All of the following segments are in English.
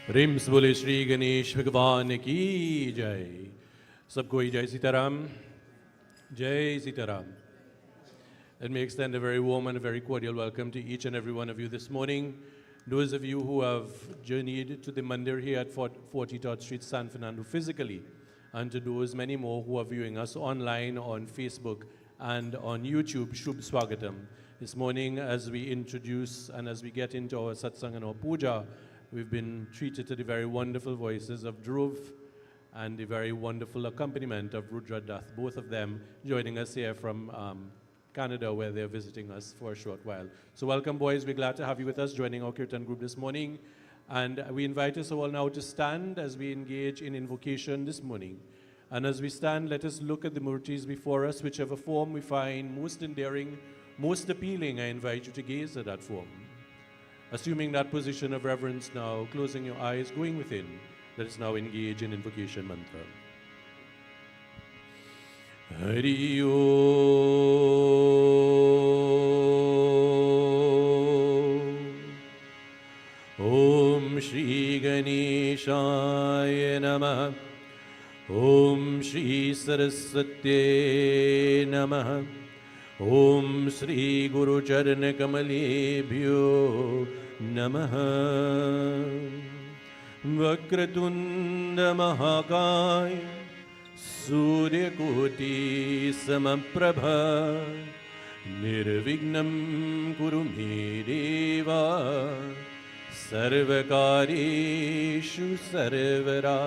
RIMS बोले श्री गणेश भगवान की जय। सबको ही जय सीताराम, जय Sitaram. Let me extend a very warm and a very cordial welcome to each and every one of you this morning. Those of you who have journeyed to the Mandir here at 43rd Street, San Fernando physically, and to those many more who are viewing us online on Facebook and on YouTube, Shubh Swagatam. This morning, as we introduce and as we get into our satsang and our puja, we've been treated to the very wonderful voices of Dhruv and the very wonderful accompaniment of Rudra Dath, both of them joining us here from Canada, where they're visiting us for a short while. So welcome, boys. We're glad to have you with us, joining our Kirtan group this morning. And we invite us all now to stand as we engage in invocation this morning. And as we stand, let us look at the murtis before us, whichever form we find most endearing, most appealing. I invite you to gaze at that form. Assuming that position of reverence now, closing your eyes, going within, let us now engage in invocation mantra. Hari Om Shri Ganeshaya Namah. Om Shri Saraswate Namah. Om Shri Guru Charana Kamalebhyo Namaha. Vakratunda Mahakaya Surya Koti Samaprabha. Nirvignam Kuru Me Deva. Sarvakareshu Sarvara.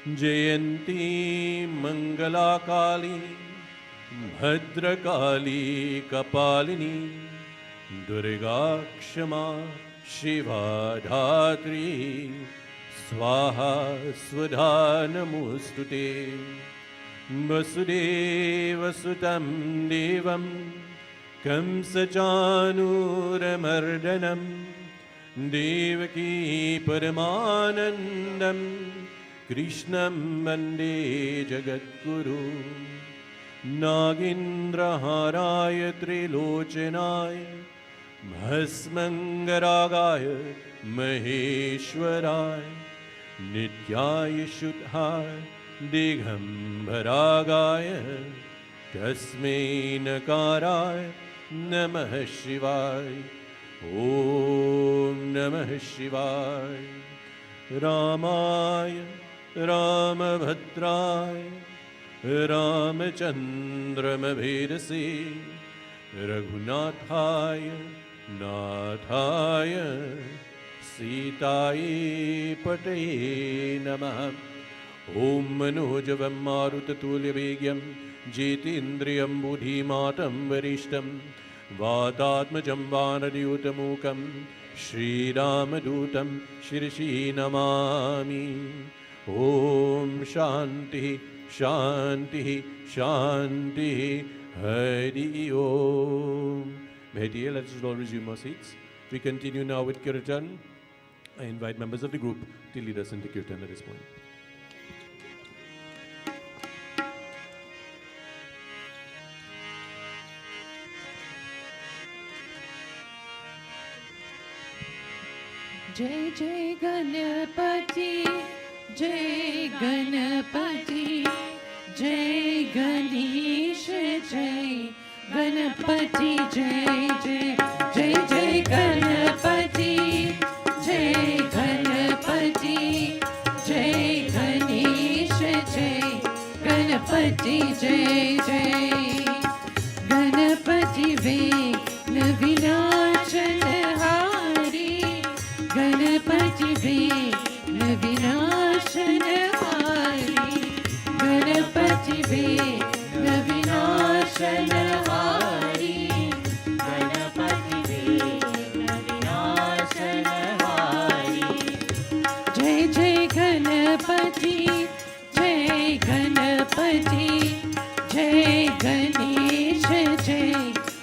Jayanti Mangala Kali Bhadrakali Kapalini. Durga Kshama Shiva Dhatri. Swaha Swadha Namostute. Vasudeva Sutam Devam Kamsachanuramardanam. Devaki Paramanandam Krishnam Vande Jagadguru. Nagindraharaya Trilochanaya Bhasmangaragaya Maheshwaraya Nityaya Shuddhaya Digambaragaya Tasmai Nakaraya Namah Shivaya. Om Namah Shivaya. Ramaya Ramabhadraya Ramachandramabhedase. Raghunathaya Nathaya Sitaye Pataye Namah. Om Manojavam Marutatulyabhegyam Jetindriyam Buddhimatam Varishtam Vatatmajam Vanadiyutamukam Shri Ramadutam Shirishi Namami. Om Shanti Shanti Shanti. Hari Om. Dear, let us all resume our seats. We continue now with Kirtan. I invite members of the group to lead us into Kirtan at this point. Jai Jai Ganapati, Jai Ganapati, Jai Ganesh, Jai Ganapati, Jai Jai Jai Jai Ganapati, Jai Ganapati, Jai Ganesh, Jai Ganapati, Jai Jai Ganapati Vigna Vinachana Hari. Ganapati Vigna Vinashana Hari. Ganapati Vigna Vinashana Hari. Ganapati Vigna Vinashana Hari. Jai Jai Ganapati, Jai Ganapati, Jai Ganesh, Jai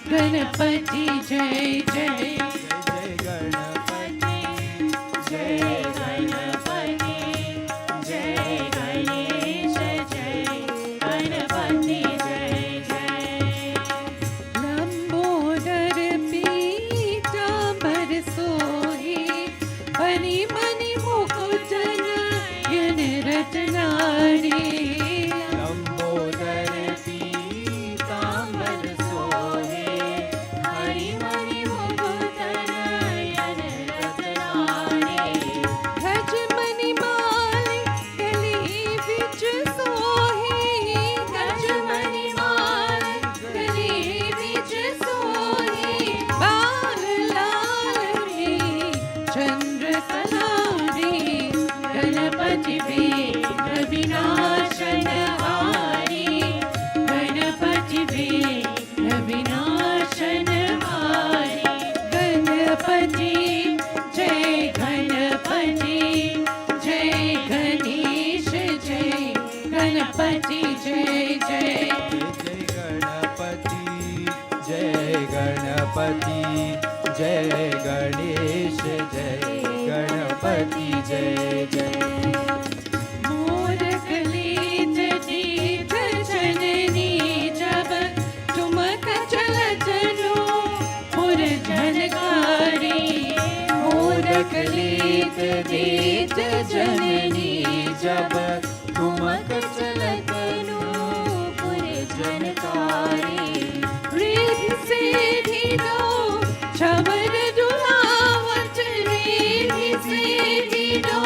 Ganapati, Jai Jai. Mani mani mo Ganpati जय जय जय गणपति जय गणेश जय गणपति जय जय मोर college जीत जननी जब ठुमक चलत नो पुर झनकारी मोर कलेज जीत जननी जब ठुमक चलत नो पुर झनकारी रीत से ढीलो छवर दुहावत रीत से ढीलो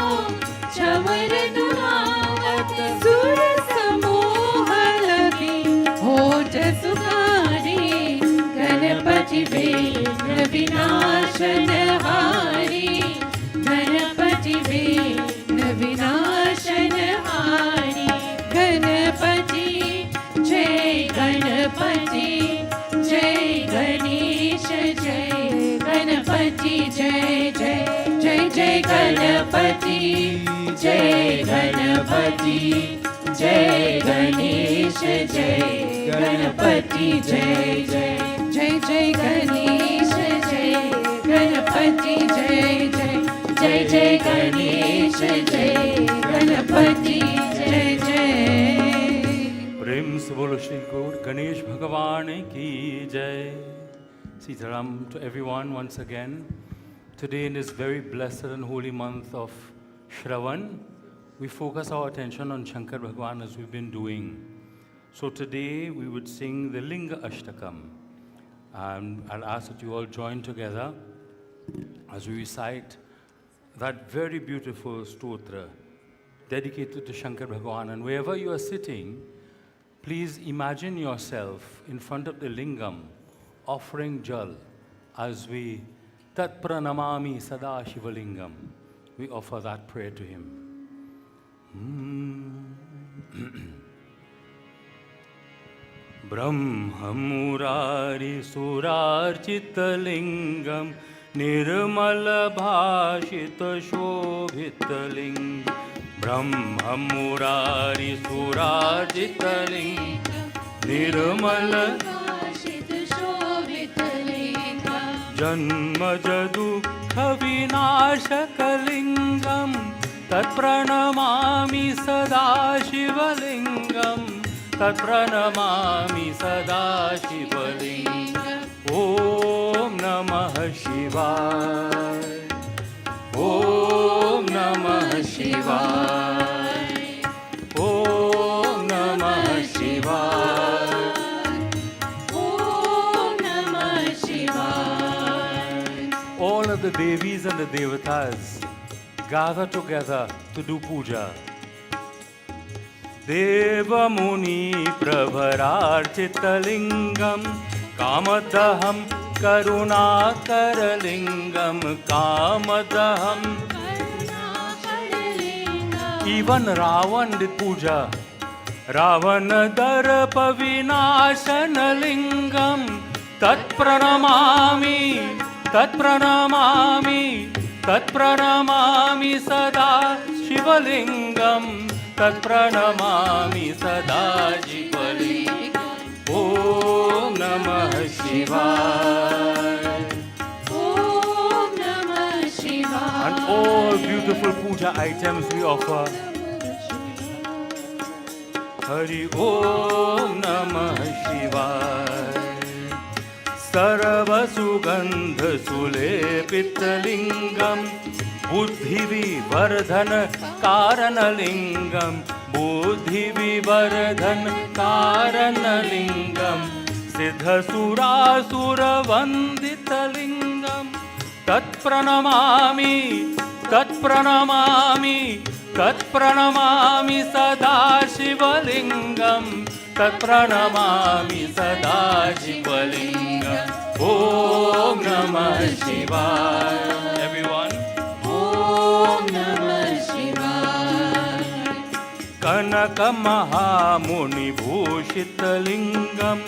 छवर दुहावत सुर समूह लगी हो जसुकारी गणपति विघ्न विनाशन हारी गणपति विघ्न विनाशन हारी गणपति जय गणेश जय गणपति जय जय जय जय गणपति जय गणपति जय गणेश जय गणपति जय जय जय जय गणेश जय गणपति जय जय जय जय गणेश जय गणपति जय जय प्रेम से बोलो श्री गणेश भगवान की जय. Sitaram to everyone once again. Today in this very blessed and holy month of Shravan, we focus our attention on Shankar Bhagwan as we've been doing. So today we would sing the Linga Ashtakam. I'll ask that you all join together as we recite that very beautiful stotra dedicated to Shankar Bhagwan. And wherever you are sitting, please imagine yourself in front of the lingam offering jal as we tat pranamami sada shivalingam. We offer that prayer to him. Brahmamurari surarchitalingam nirmala bhashita shobhitalingam Brahmamurari surarchitalingam nirmala Janmajadu Kavinashakalingam Tat pranamami sada shivalingam Tat pranamami sada shivalingam Om Namah Shivaya Om Namah Shivaya Om Namah Shivaya All of the Devis and the Devatas gather together to do puja. Deva Muni Prabhararchitalingam Kamadaham Karunakaralingam Kamadaham Even Ravan did puja. Ravana Darapa Vinashanalingam Tat Pranamami Tat pranamami sada shivalingam Tat pranamami sada shivalingam Om Namah Shivaya Om Namah Shivaya And all beautiful puja items we offer. Hari Om Namah Shivaya Sarva Sugandha Sulepittalingam Buddhi Vivardhana Karanalingam Buddhi Vivardhana Karanalingam Siddha Surasura Vanditalingam Tat Pranamami Tat Pranamami Tat Pranamami Sada Shivalingam Tat Pranamami Sada Shivalingam Om Namah Shivaya. Everyone. Om Namah Shivaya. Kanaka Mahamuni Bhushitalingam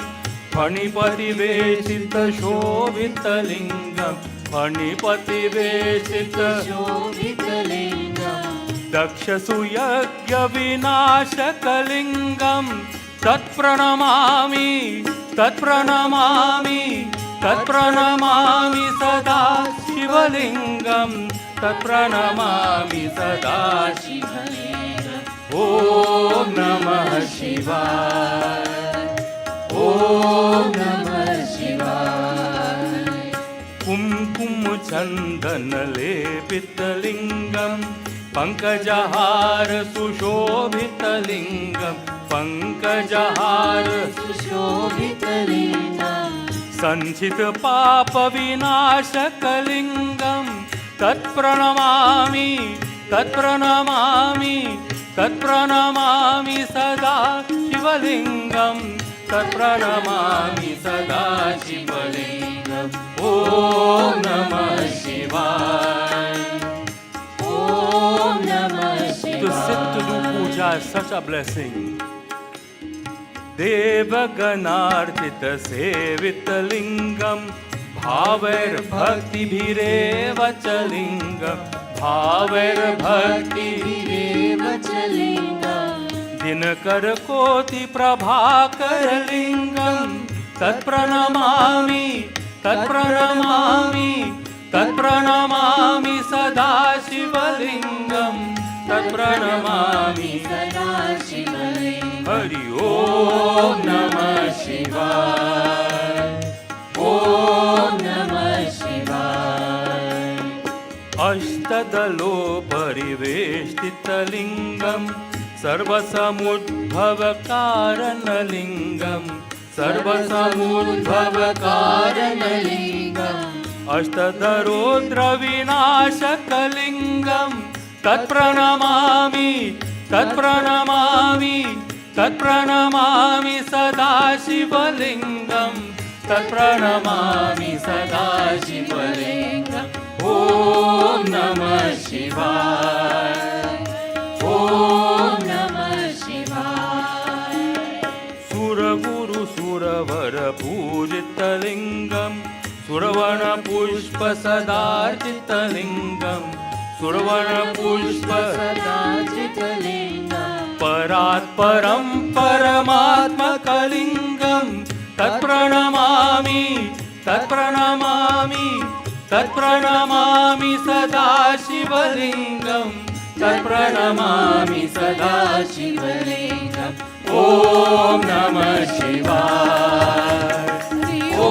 Phanipati Vesita Shobhitalingam Phanipati Vesita Shobhitalingam दक्षसुयज्ञविनाशकलिङ्गं तत्प्रणमामि तत्प्रणमामि तत्प्रणमामि सदा शिवलिङ्गं तत्प्रणमामि सदा शिवलिङ्गम् ॐ नमः शिवाय ॐ नमः शिवाय कुङ्कुमचन्दनलेपितलिङ्गं पङ्कजहार सुशोभितलिङ्गं पङ्कजहार सुशोभितलिङ्गम् सञ्चितपापविनाशकलिङ्गं तत्प्रणमामि तत्प्रणमामि तत्प्रणमामि सदा शिवलिङ्गं तत्प्रणमामि सदा शिवलिङ्गम् ॐ नमः शिवाय ॐ नमः To sit to do शिवाय puja is such a blessing. देवगणार्चितसेवितलिङ्गं भावैर्भक्तिभिरेव च लिङ्गं भावैर्भक्तिभिरेव च लिङ्गम् दिनकरकोटिप्रभाकरलिङ्गं तत्प्रणमामि तत्प्रणमामि तत्प्रणमामि सदा शिवलिङ्गं तत्प्रणमामि सदा शिवलिङ्गम् हरि ॐ नमः शिवाय ॐ नमः शिवाय अष्टदलोपरिवेष्टितलिङ्गं सर्वसमुद्भवकारणलिङ्गं सर्वसमुद्भवकारणलिङ्गम् अष्टधरोद्रविनाशकलिङ्गं तत्प्रणमामि तत्प्रणमामि तत्प्रणमामि सदा शिवलिङ्गं तत्प्रणमामि सदा शिवलिङ्गम् ॐ नमः शिवाय ॐ नमः शिवाय सुरगुरुसुरवरपूजितलिङ्गं सुरवणपुष्पसदार्चितलिङ्गं सुरवणपुष्पसदार्चितलिङ्गम् परात्परं परमात्मकलिङ्गं तत्प्रणमामि तत्प्रणमामि तत्प्रणमामि सदा शिवलिङ्गं तत्प्रणमामि सदा शिवलिङ्गम् ॐ नमः शिवाय ॐ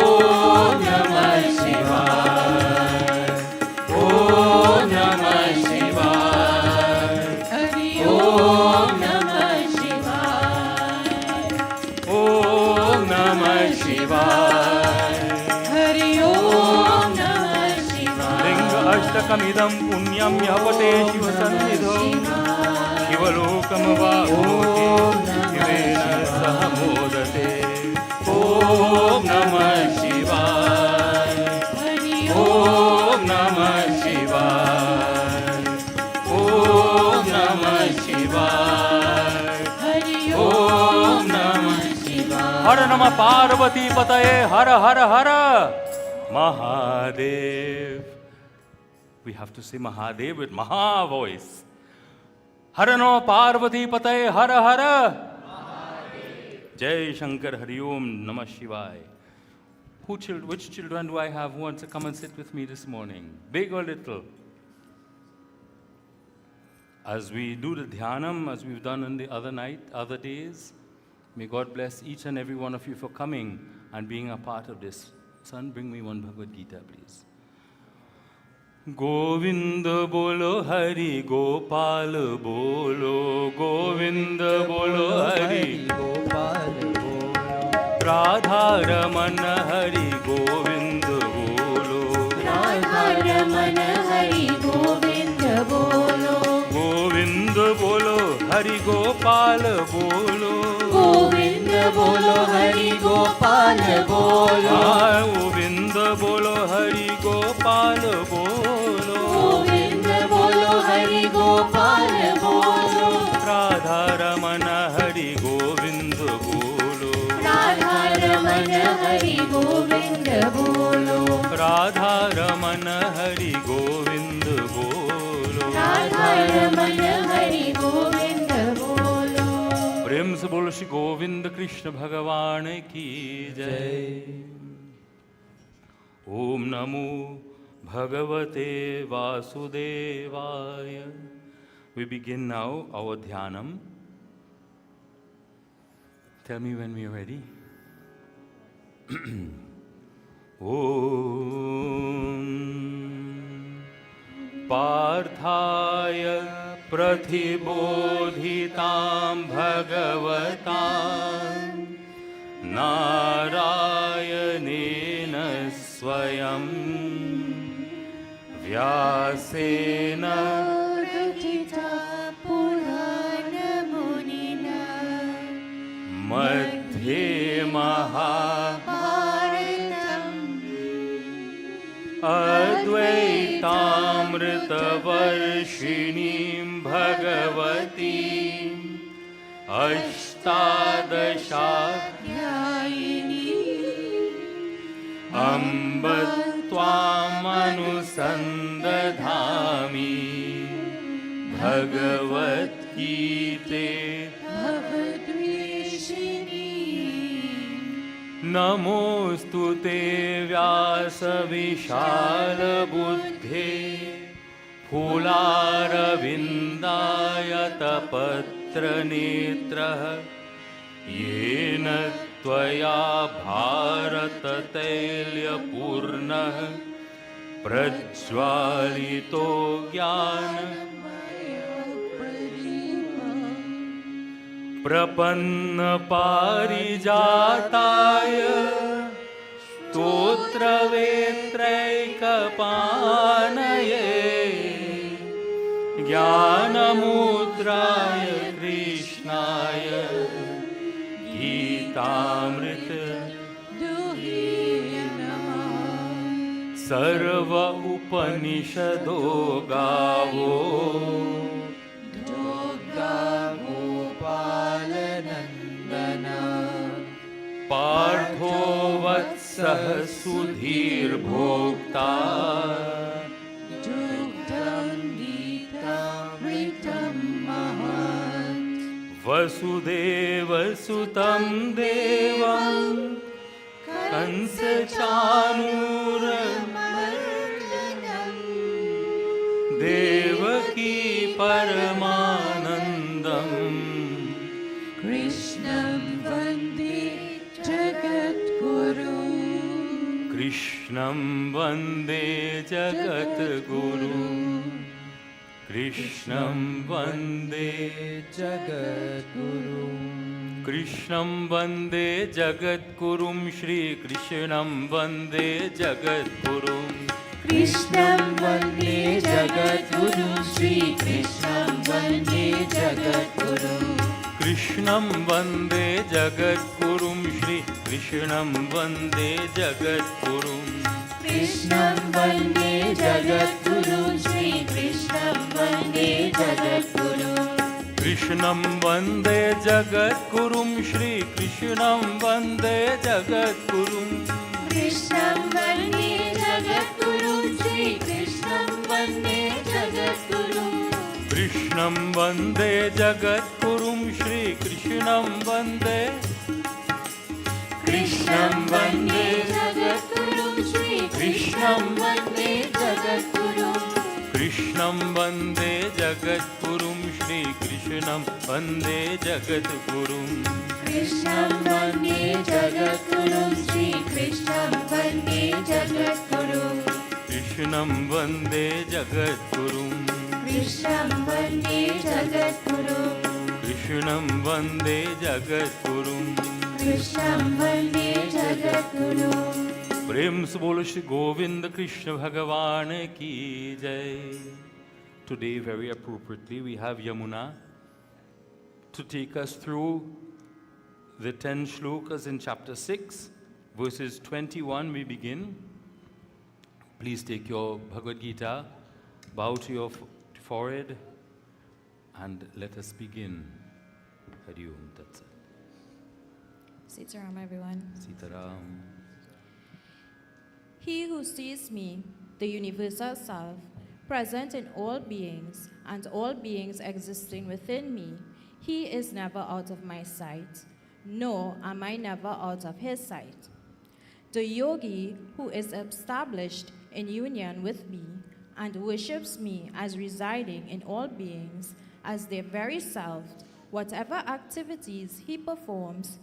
नमः शिवाय ॐ नमः शिवाय हरि ॐ नमः शिवाय ॐ नमः शिवाय हरि ॐ नमः शिवाय लिङ्ग अष्टकमिदं पुण्यं यः पठे शिवसन्निधौ शिवलोकमवाप्नोति शिवेन सह मोदते ॐ नमः शिवाय हरि ॐ नमः शिवाय ॐ नमः शिवाय हरि ॐ नमः शिवाय हर नमः पार्वती पतये हर हर हर Mahadev. We have to say Mahadev with Maha voice. Hara Namo Parvati Pataye Hara Hara. Jai Shankar Hari Om Namah Shivaya. Which children do I have who wants to come and sit with me this morning? Big or little? As we do the dhyanam, as we've done on the other days, may God bless each and every one of you for coming and being a part of this. Son, bring me one Bhagavad Gita, please. Govind बोलो हरि गोपाल बोलो गोविंद बोलो हरि गोपाल बोलो राधा रमन हरि गोविंद बोलो राधा रमन हरि गोविंद बोलो गोविंद बोलो हरि गोपाल बोलो गोविंद बोलो हरि गोपाल बोलो गोविंद बोलो हरि गोपाल बोलो गोविंद बोलो हरि गोपाल बोलो राधा रमन हरि गोविंद बोलो राधा रमन हरि गोविंद बोलो राधा रमन हरि गोविंद बोलो राधा रमन श्री गोविंद कृष्ण भगवान की जय। ओम नमो भगवते वासुदेवाय। We begin now our dhyanam. Tell me when we are ready. Om पार्थाय प्रतिबोधितां भगवता नारायणेन स्वयं व्यासेन रचिता पुराणमुनिना मध्ये भारतम् अद्वैतामृतवर्षिणीं भगवतीम् अष्टादशाध्यायिनी अम्ब त्वामनुसन्दधामि भगवद्गीते भवद्वेषिणी नमोऽस्तु ते व्यासविशालबुद्धे फूलारविन्दायतपत्रनेत्रः येन त्वया भारततैल्यपूर्णः प्रज्वालितो प्रपन्नपारिजाताय स्तोत्रवेत्रैकपाणये ज्ञानमुद्राय कृष्णाय गीतामृत सर्व उपनिषदो गावो गोपालनन्दना पार्थो वत्सः सुधीर्भोक्ता दुग्धं गीतामृतं महत् वसुदेवसुतं देवं कंसचाणूरमर्दनं देवकी परमानन्दम् कृष्णं वन्दे जगद्गुरुं कृष्णं वन्दे जगद्गुरुं कृष्णं वन्दे जगद्गुरुं कृष्णं वन्दे जगद्गुरुं श्रीकृष्णं वन्दे जगद्गुरुं कृष्णं वन्दे जगद्गुरुं श्रीकृष्णं वन्दे जगद्गुरुं कृष्णं वन्दे जगद्गुरुं श्रीकृष्णं वन्दे जगद्गुरुं कृष्णं वन्दे जगद्गुरुं श्रीकृष्णं वन्दे जगद्गुरुं कृष्णं वन्दे जगद्गुरुं श्रीकृष्णं वन्दे जगद्गुरुं कृष्णं वन्दे जगद्गुरुं श्रीकृष्णं वन्दे जगद्गुरुं कृष्णं वन्दे जगद्गुरुं श्रीकृष्णं वन्दे कृष्णं वन्दे जगद्गुरुं श्रीकृष्णं वन्दे जगद्गुरुं कृष्णं वन्दे जगद्गुरुं श्रीकृष्णं वन्दे जगद्गुरुं कृष्णं वन्दे जगद्गुरुं श्रीकृष्णं वन्दे जगद्गुरुं कृष्णं वन्दे जगद्गुरुं कृष्णं वन्दे जगद्गुरुं कृष्णं वन्दे जगद्गुरुं कृष्णं वन्दे जगद्गुरुं प्रेम से बोलो श्री गोविंद कृष्ण भगवान की जय। Today, very appropriately, we have Yamuna to take us through the 10 shlokas in chapter 6, verses 21 we begin. Please take your Bhagavad Gita, bow to your forehead, and let us begin. Hari Om Tat Sat. Sitaram, everyone. Sitaram. He who sees me, the universal self, present in all beings and all beings existing within me, He is never out of my sight, nor am I never out of his sight. The yogi who is established in union with me and worships me as residing in all beings as their very self, whatever activities he performs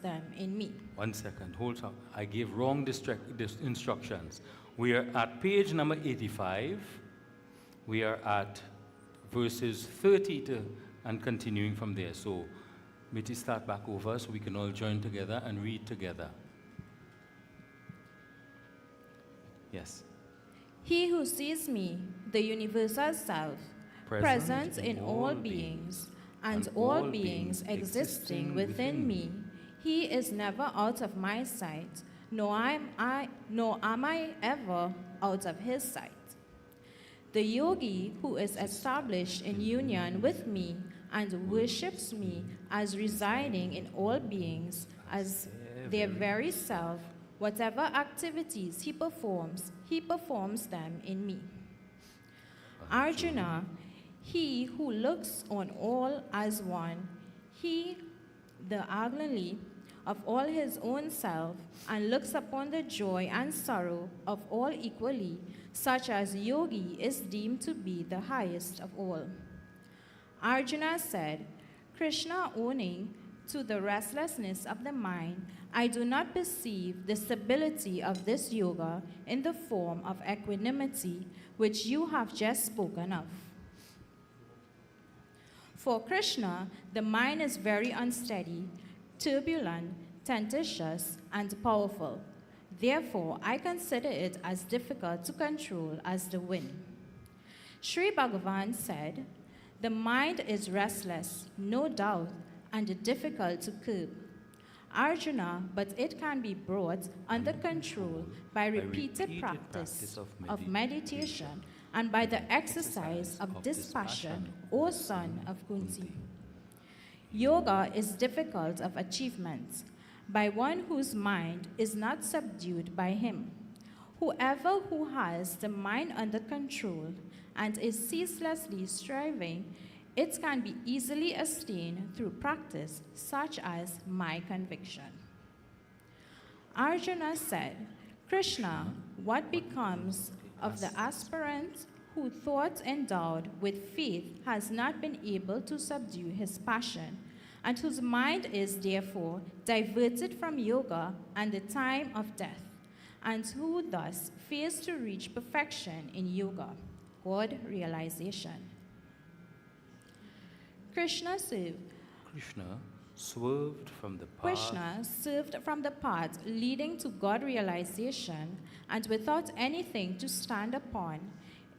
them in me. 1 second, hold on. I gave wrong instructions. We are at page number 85. We are at verses 30 and continuing from there. So, Mitty, start back over so we can all join together and read together. Yes. He who sees me, the universal self, present in all beings, and all beings existing within me, he is never out of my sight, nor am I ever out of his sight. The yogi who is established in union with me and worships me as residing in all beings as their very self, whatever activities he performs them in me. Arjuna, he who looks on all as one, he the agony of all his own self, and looks upon the joy and sorrow of all equally, such as yogi is deemed to be the highest of all. Arjuna said, Krishna, owning to the restlessness of the mind, I do not perceive the stability of this yoga in the form of equanimity, which you have just spoken of. For Krishna, the mind is very unsteady, turbulent, tentacious, and powerful. Therefore, I consider it as difficult to control as the wind. Sri Bhagavan said, the mind is restless, no doubt, and difficult to curb. Arjuna, but it can be brought under control by repeated practice of meditation and by the exercise of dispassion, O son of Kunti. Yoga is difficult of achievement by one whose mind is not subdued by him. Whoever who has the mind under control and is ceaselessly striving, it can be easily attained through practice, such as my conviction. Arjuna said, Krishna, what becomes of the aspirant who, thought endowed with faith, has not been able to subdue his passion, and whose mind is therefore diverted from yoga and the time of death, and who thus fails to reach perfection in yoga, God realization? Krishna swerved from the path leading to God realization, and without anything to stand upon,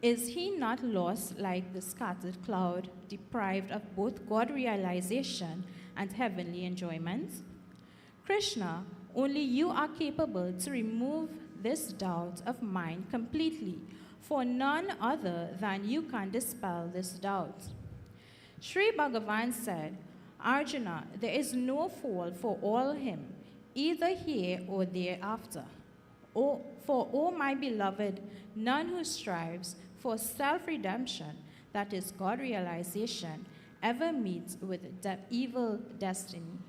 is he not lost like the scattered cloud, deprived of both God realization and heavenly enjoyment? Krishna, only you are capable to remove this doubt of mine completely, for none other than you can dispel this doubt. Sri Bhagavan said, Arjuna, there is no fall for all him, either here or thereafter. For my beloved, none who strives for self-redemption, that is God realization, ever meets with evil destiny.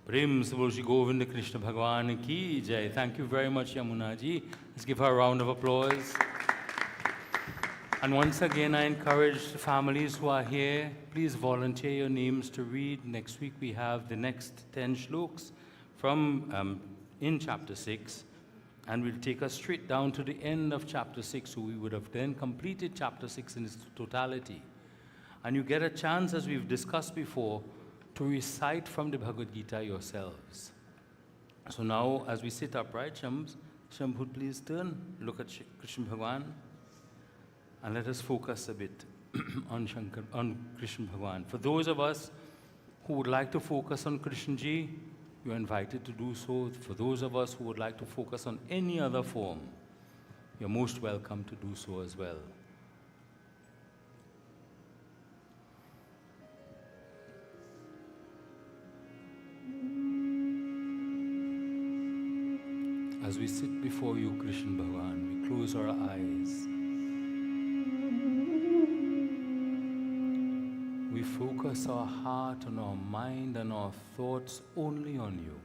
Prem Sabol Shri Govinda Krishna Bhagwan Ki Jai. Thank you very much, Yamuna ji. Let's give her a round of applause. And once again, I encourage the families who are here, please volunteer your names to read. Next week, we have the next 10 shloks from in chapter 6, and we'll take us straight down to the end of chapter 6, so we would have then completed chapter 6 in its totality. And you get a chance, as we've discussed before, to recite from the Bhagavad Gita yourselves. So now, as we sit upright, Shambhu, please turn, look at Krishna Bhagwan, and let us focus a bit on Krishna Bhagwan. For those of us who would like to focus on Krishna Ji, you're invited to do so. For those of us who would like to focus on any other form, you're most welcome to do so as well. As we sit before you, Krishna Bhagwan, we close our eyes. we focus our heart and our mind and our thoughts only on you.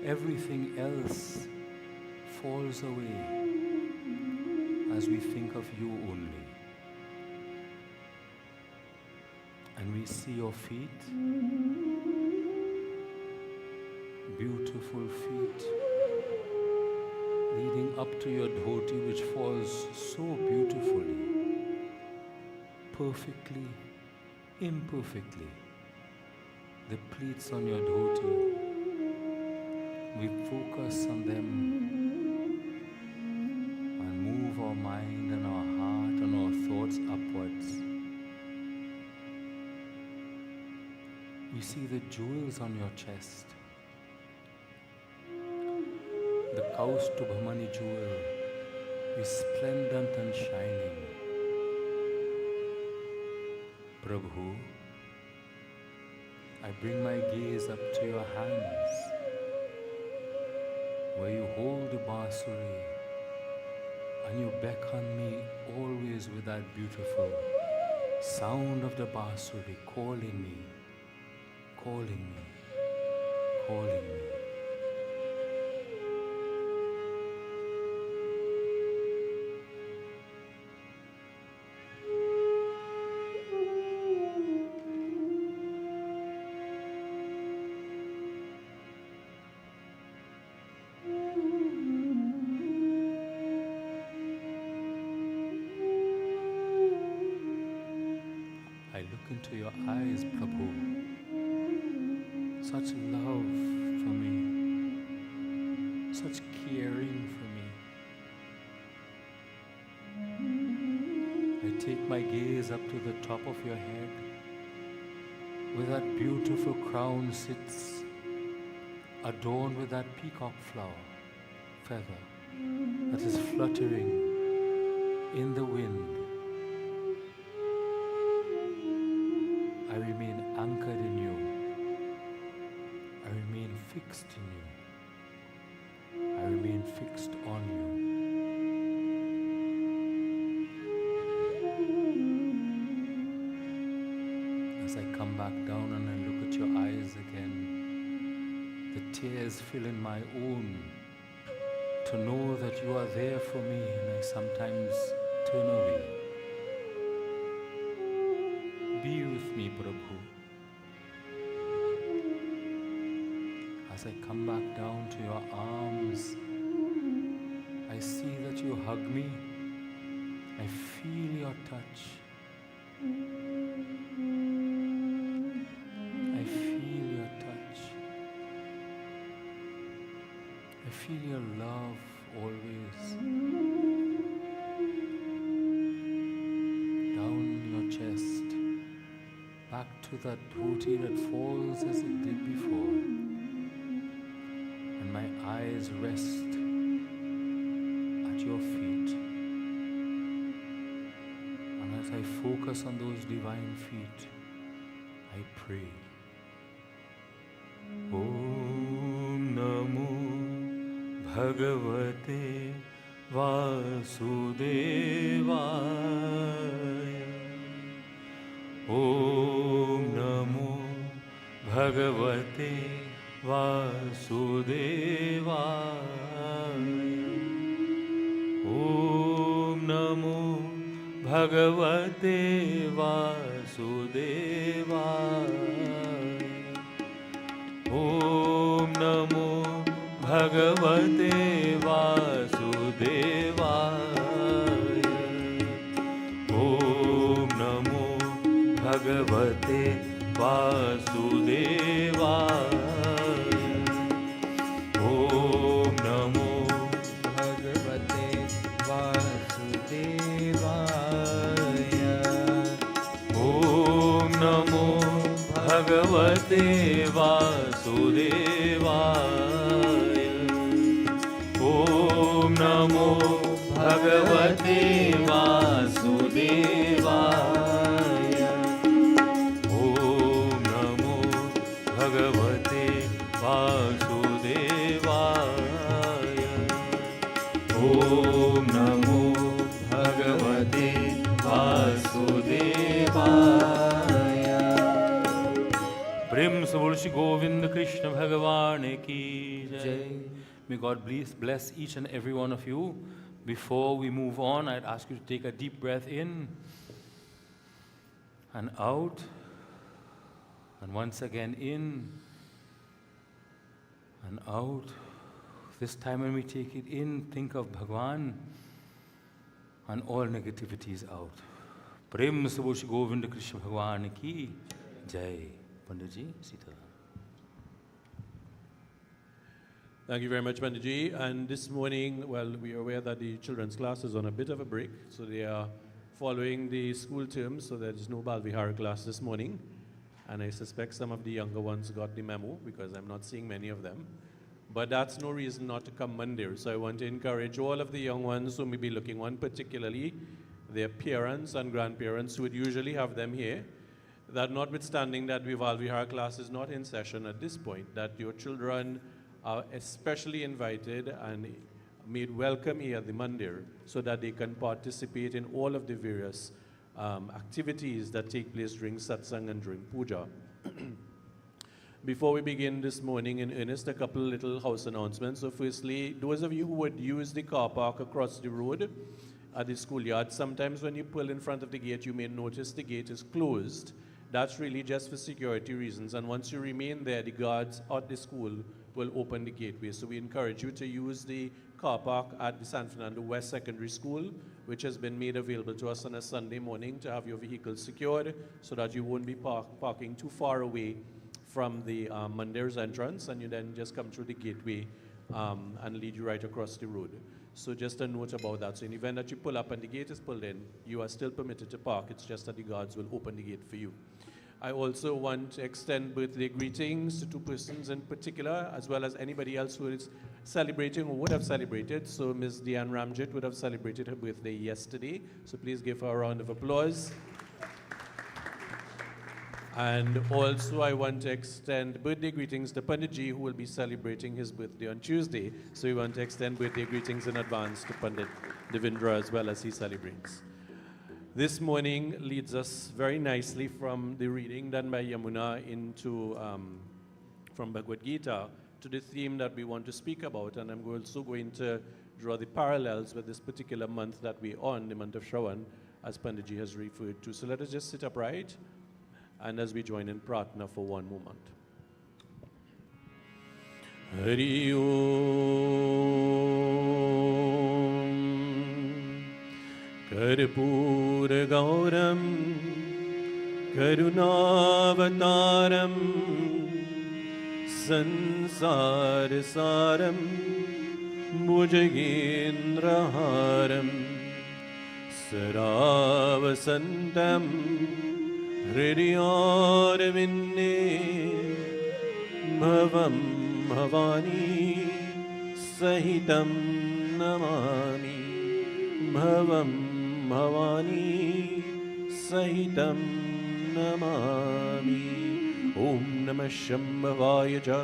Everything else falls away as we think of you only. And we see your feet, beautiful feet, leading up to your dhoti, which falls so beautifully, perfectly, imperfectly. The pleats on your dhoti, we focus on them and move our mind and our heart and our thoughts upwards. We see the jewels on your chest, the Kaustubhamani jewel, resplendent and shining. Prabhu, I bring my gaze up to your hands, where you hold the bansuri and you beckon me always with that beautiful sound of the bansuri calling me, calling me, calling me. I look into your eyes, Prabhu. Such love for me, such caring for me. I take my gaze up to the top of your head, where that beautiful crown sits, adorned with that peacock flower, feather, that is fluttering in the wind. I remain anchored in you. I remain fixed in you. I remain fixed on you. As I come back down and I look at your eyes again, the tears fill in my own to know that you are there for me, and I sometimes turn away. Be with me, Prabhu. As I come back down to your arms, I see that you hug me. I feel your touch. I feel your touch. I feel your love always. Down your chest, back to that dhoti that falls as it did before. And my eyes rest at your feet. And as I focus on those divine feet, I pray. Om Namo Bhagavate Vasudevaya. Om Namo Bhagavate Vasudevaya. Om Namo Bhagavate Vasudevaya. Om Namo Bhagavate Vasudevaya. Om Namo Bhagavate Vasudevaya. Om Namo Bhagavate Vasudevaya. Om Namo Bhagavate Vasudevaya. Om Namo Bhagavate Vasudevaya. Om Namo Bhagavate Vasudevaya. Om Namo Bhagavate बोलो श्री गोविंद कृष्ण भगवान की जय. Jai. May God bless each and every one of you. Before we move on, I'd ask you to take a deep breath in and out. And once again in and out. This time when we take it in, think of Bhagwan and all negativities out. Prem se bol Shri Govind Krishna Bhagwan ki jai. Panditji, Sita. Thank you very much, Panditji. And this morning, well, we are aware that the children's class is on a bit of a break, so they are following the school term, so there is no Balvihara class this morning. And I suspect some of the younger ones got the memo because I'm not seeing many of them. But that's no reason not to come Mandir. So I want to encourage all of the young ones who may be looking on, particularly their parents and grandparents who would usually have them here, that notwithstanding that Vivalvihara class is not in session at this point, that your children are especially invited and made welcome here at the Mandir so that they can participate in all of the various activities that take place during satsang and during puja. Before we begin this morning in earnest, a couple little house announcements. So firstly, those of you who would use the car park across the road at the schoolyard, sometimes when you pull in front of the gate, you may notice the gate is closed. That's really just for security reasons. And once you remain there, the guards at the school will open the gateway. So we encourage you to use the car park at the San Fernando West Secondary School, which has been made available to us on a Sunday morning to have your vehicle secured so that you won't be parking too far away from the Mandir's entrance, and you then just come through the gateway and lead you right across the road. So just a note about that. So in the event that you pull up and the gate is pulled in, you are still permitted to park. It's just that the guards will open the gate for you. I also want to extend birthday greetings to two persons in particular, as well as anybody else who is celebrating or would have celebrated. So Ms. Diane Ramjit would have celebrated her birthday yesterday. So please give her a round of applause. And also I want to extend birthday greetings to Panditji, who will be celebrating his birthday on Tuesday. So we want to extend birthday greetings in advance to Pandit Devendra as well as he celebrates. This morning leads us very nicely from the reading done by Yamuna into, from Bhagavad Gita to the theme that we want to speak about. And I'm also going to draw the parallels with this particular month that we're on, the month of Shravan, as Panditji has referred to. So let us just sit upright and as we join in Pratna for one moment. Hari Om Karpura Gauram Karunavataram Sansar Saram Bhujagendraharam Saravasantam Hridayarvinde Bhavam Bhavani Sahitam Namami Bhavam Bhavani Sahitam Namami Om Namah Shambhavaya Cha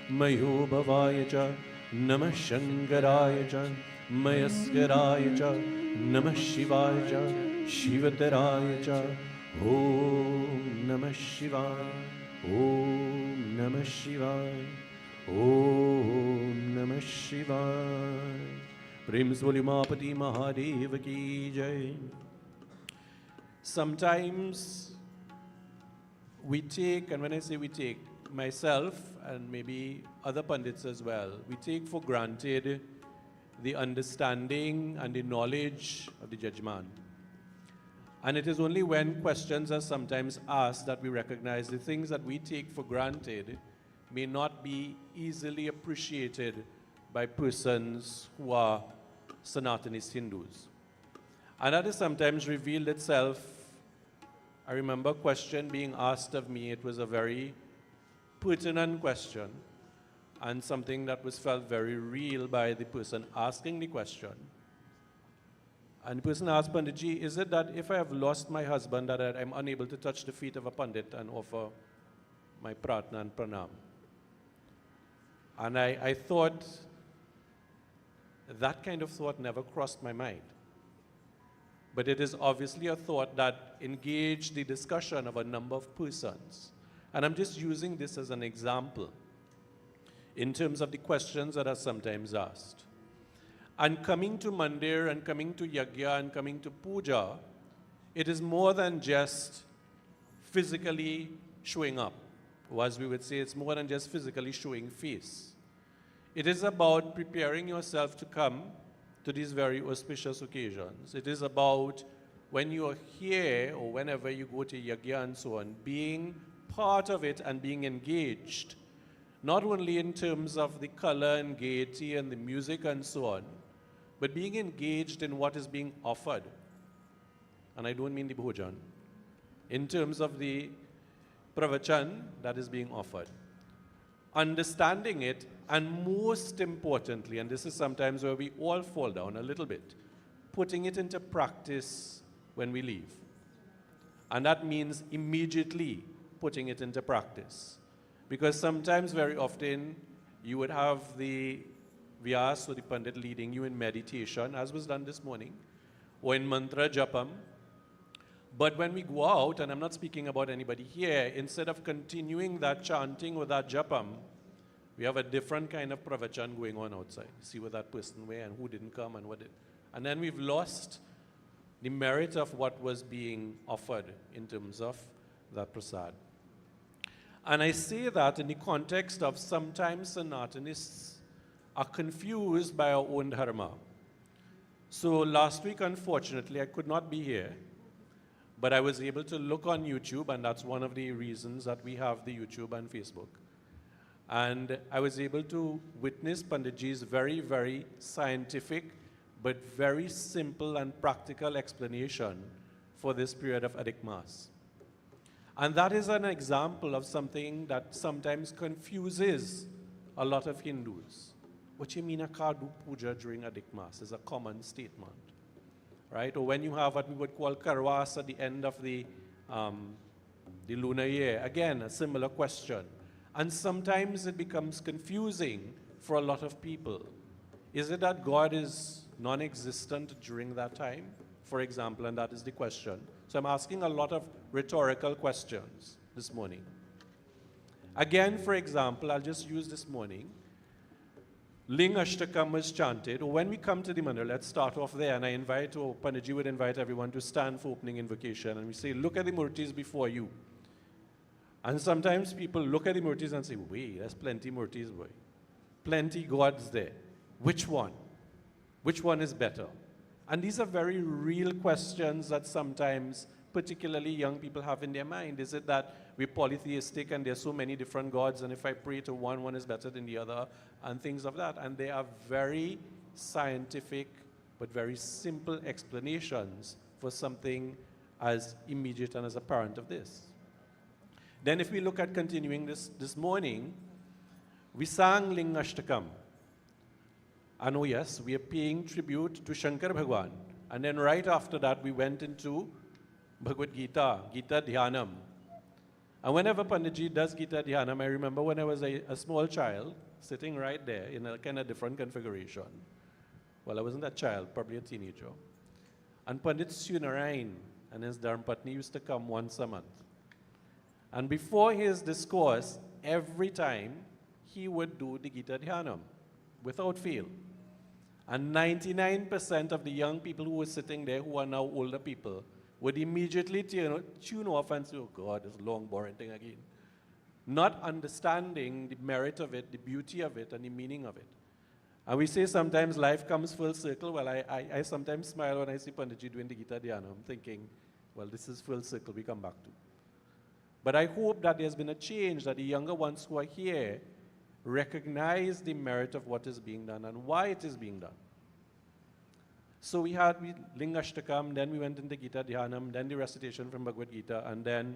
Mayo Bhavaya Cha Namah Shankaraya Cha Mayaskaraya Cha Namah Shivaya Cha Shivataraya Cha Om Namah Shivaya, Om Namah Shivaya, Om Namah Shivaya. Prem Swalimapati Mahadeva Ki Jai. Sometimes we take, and when I say we take, myself and maybe other pundits as well, we take for granted the understanding and the knowledge of the judgment. And it is only when questions are sometimes asked that we recognize the things that we take for granted may not be easily appreciated by persons who are Sanatanist Hindus. And that has sometimes revealed itself. I remember a question being asked of me. It was a very pertinent question and something that was felt very real by the person asking the question. And the person asked Panditji, is it that if I have lost my husband that I'm unable to touch the feet of a Pandit and offer my pratna and pranam? And I thought, that kind of thought never crossed my mind. But it is obviously a thought that engaged the discussion of a number of persons. And I'm just using this as an example in terms of the questions that are sometimes asked. And coming to Mandir and coming to Yagya and coming to Puja, it is more than just physically showing up. Or as we would say, it's more than just physically showing face. It is about preparing yourself to come to these very auspicious occasions. It is about when you are here or whenever you go to Yagya and so on, being part of it and being engaged, not only in terms of the color and gaiety and the music and so on, but being engaged in what is being offered. And I don't mean the bhojan, in terms of the pravachan that is being offered. Understanding it, and most importantly, and this is sometimes where we all fall down a little bit, putting it into practice when we leave. And that means immediately putting it into practice. Because sometimes, very often, you would have the Vyas or the Pandit leading you in meditation, as was done this morning, or in mantra japam. But when we go out, and I'm not speaking about anybody here, instead of continuing that chanting or that japam, we have a different kind of pravachan going on outside. See what that person were and who didn't come and what did. And then we've lost the merit of what was being offered in terms of that prasad. And I say that in the context of sometimes Sanatanists are confused by our own dharma. So last week, unfortunately, I could not be here, but I was able to look on YouTube, and that's one of the reasons that we have the YouTube and Facebook. And I was able to witness Panditji's very, very scientific, but very simple and practical explanation for this period of Adhik Maas. And that is an example of something that sometimes confuses a lot of Hindus. What you mean I can't do puja during Adhik Maas is a common statement, right? Or when you have what we would call karwas at the end of the lunar year, again, a similar question. And sometimes it becomes confusing for a lot of people. Is it that God is non-existent during that time, for example, and that is the question. So I'm asking a lot of rhetorical questions this morning. Again, for example, I'll just use this morning. Ling Ashtakam was chanted. When we come to the mandir, let's start off there, and I invite, or Panditji would invite everyone to stand for opening invocation, and we say, look at the murtis before you. And sometimes people look at the murtis and say, wait, there's plenty murtis, boy. Plenty gods there. Which one? Which one is better? And these are very real questions that sometimes, particularly young people have in their mind. Is it that we're polytheistic and there's so many different gods, and if I pray to one, one is better than the other, and things of that? And they are very scientific, but very simple explanations for something as immediate and as apparent of this. Then if we look at continuing this morning, we sang Ling Ashtakam. And oh yes, we are paying tribute to Shankar Bhagwan. And then right after that, we went into Bhagavad Gita, Gita Dhyanam. And whenever Panditji does Gita Dhyanam, I remember when I was a small child, sitting right there in a kind of different configuration. Well, I wasn't a child, probably a teenager. And Pandit Sunarayan and his Dharmpatni used to come once a month. And before his discourse, every time, he would do the Gita Dhyanam, without fail. And 99% of the young people who were sitting there, who are now older people, would immediately tune off and say, oh God, this long, boring thing again. Not understanding the merit of it, the beauty of it, and the meaning of it. And we say sometimes life comes full circle. Well, I sometimes smile when I see Panditji doing the Gita Dhyanam, thinking, well, this is full circle we come back to. But I hope that there's been a change, that the younger ones who are here recognize the merit of what is being done and why it is being done. So we had Ling Ashtakam, then we went into Gita Dhyanam, then the recitation from Bhagavad Gita, and then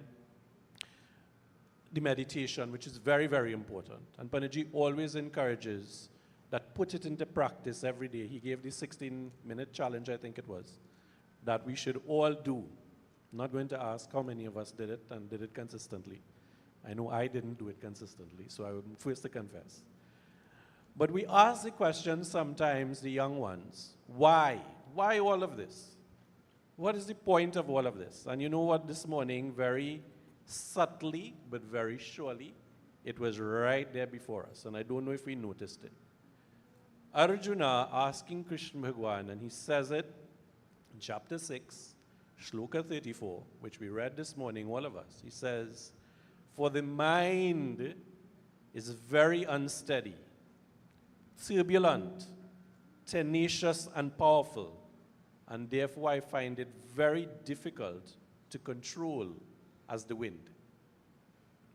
the meditation, which is very, very important. And Panditji always encourages that put it into practice every day. He gave the 16-minute challenge, I think it was, that we should all do. I'm not going to ask how many of us did it and did it consistently. I know I didn't do it consistently, so I would first to confess. But we ask the question sometimes, the young ones, why? Why all of this? What is the point of all of this? And you know what, this morning, very subtly but very surely, it was right there before us, and I don't know if we noticed it. Arjuna asking Krishna Bhagwan, and he says it in chapter 6, Shloka 34, which we read this morning, all of us. He says, "For the mind is very unsteady, turbulent, tenacious, and powerful, and therefore I find it very difficult to control as the wind."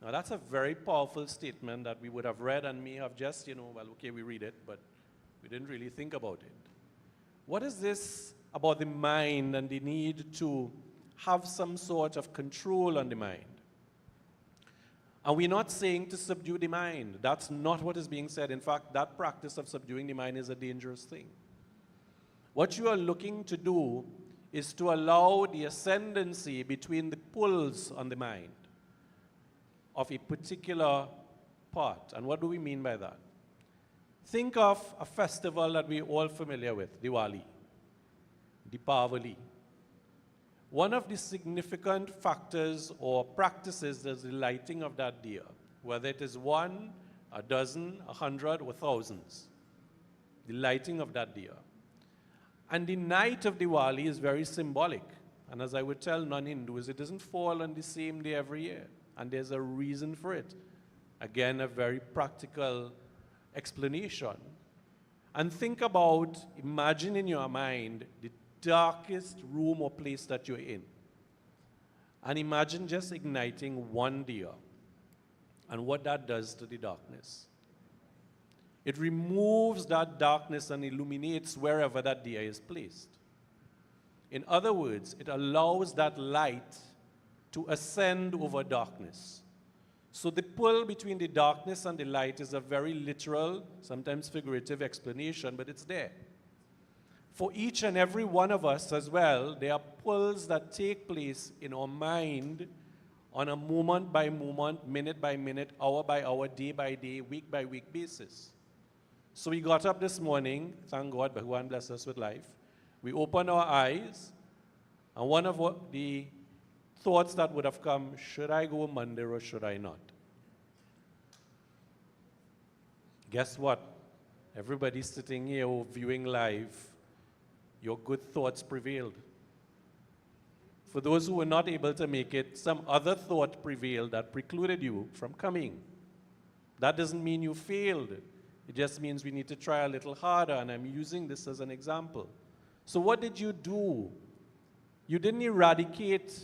Now that's a very powerful statement that we would have read and may have just, well, okay, we read it, but we didn't really think about it. What is this about the mind and the need to have some sort of control on the mind? And we're not saying to subdue the mind. That's not what is being said. In fact, that practice of subduing the mind is a dangerous thing. What you are looking to do is to allow the ascendancy between the pulls on the mind of a particular part. And what do we mean by that? Think of a festival that we're all familiar with, Diwali, Deepavali. One of the significant factors or practices is the lighting of that diya, whether it is one, a dozen, 100, or thousands. The lighting of that diya. And the night of Diwali is very symbolic. And as I would tell non-Hindus, it doesn't fall on the same day every year. And there's a reason for it. Again, a very practical explanation. And think about, imagine in your mind the darkest room or place that you're in. And imagine just igniting one diya and what that does to the darkness. It removes that darkness and illuminates wherever that diya is placed. In other words, it allows that light to ascend over darkness. So the pull between the darkness and the light is a very literal, sometimes figurative explanation, but it's there. For each and every one of us as well, there are pulls that take place in our mind on a moment by moment, minute by minute, hour by hour, day by day, week by week basis. So we got up this morning, thank God, Bhagwan bless us with life. We opened our eyes, and one of the thoughts that would have come, should I go Mandir or should I not? Guess what? Everybody sitting here or viewing live, your good thoughts prevailed. For those who were not able to make it, some other thought prevailed that precluded you from coming. That doesn't mean you failed. It just means we need to try a little harder, and I'm using this as an example. So what did you do? You didn't eradicate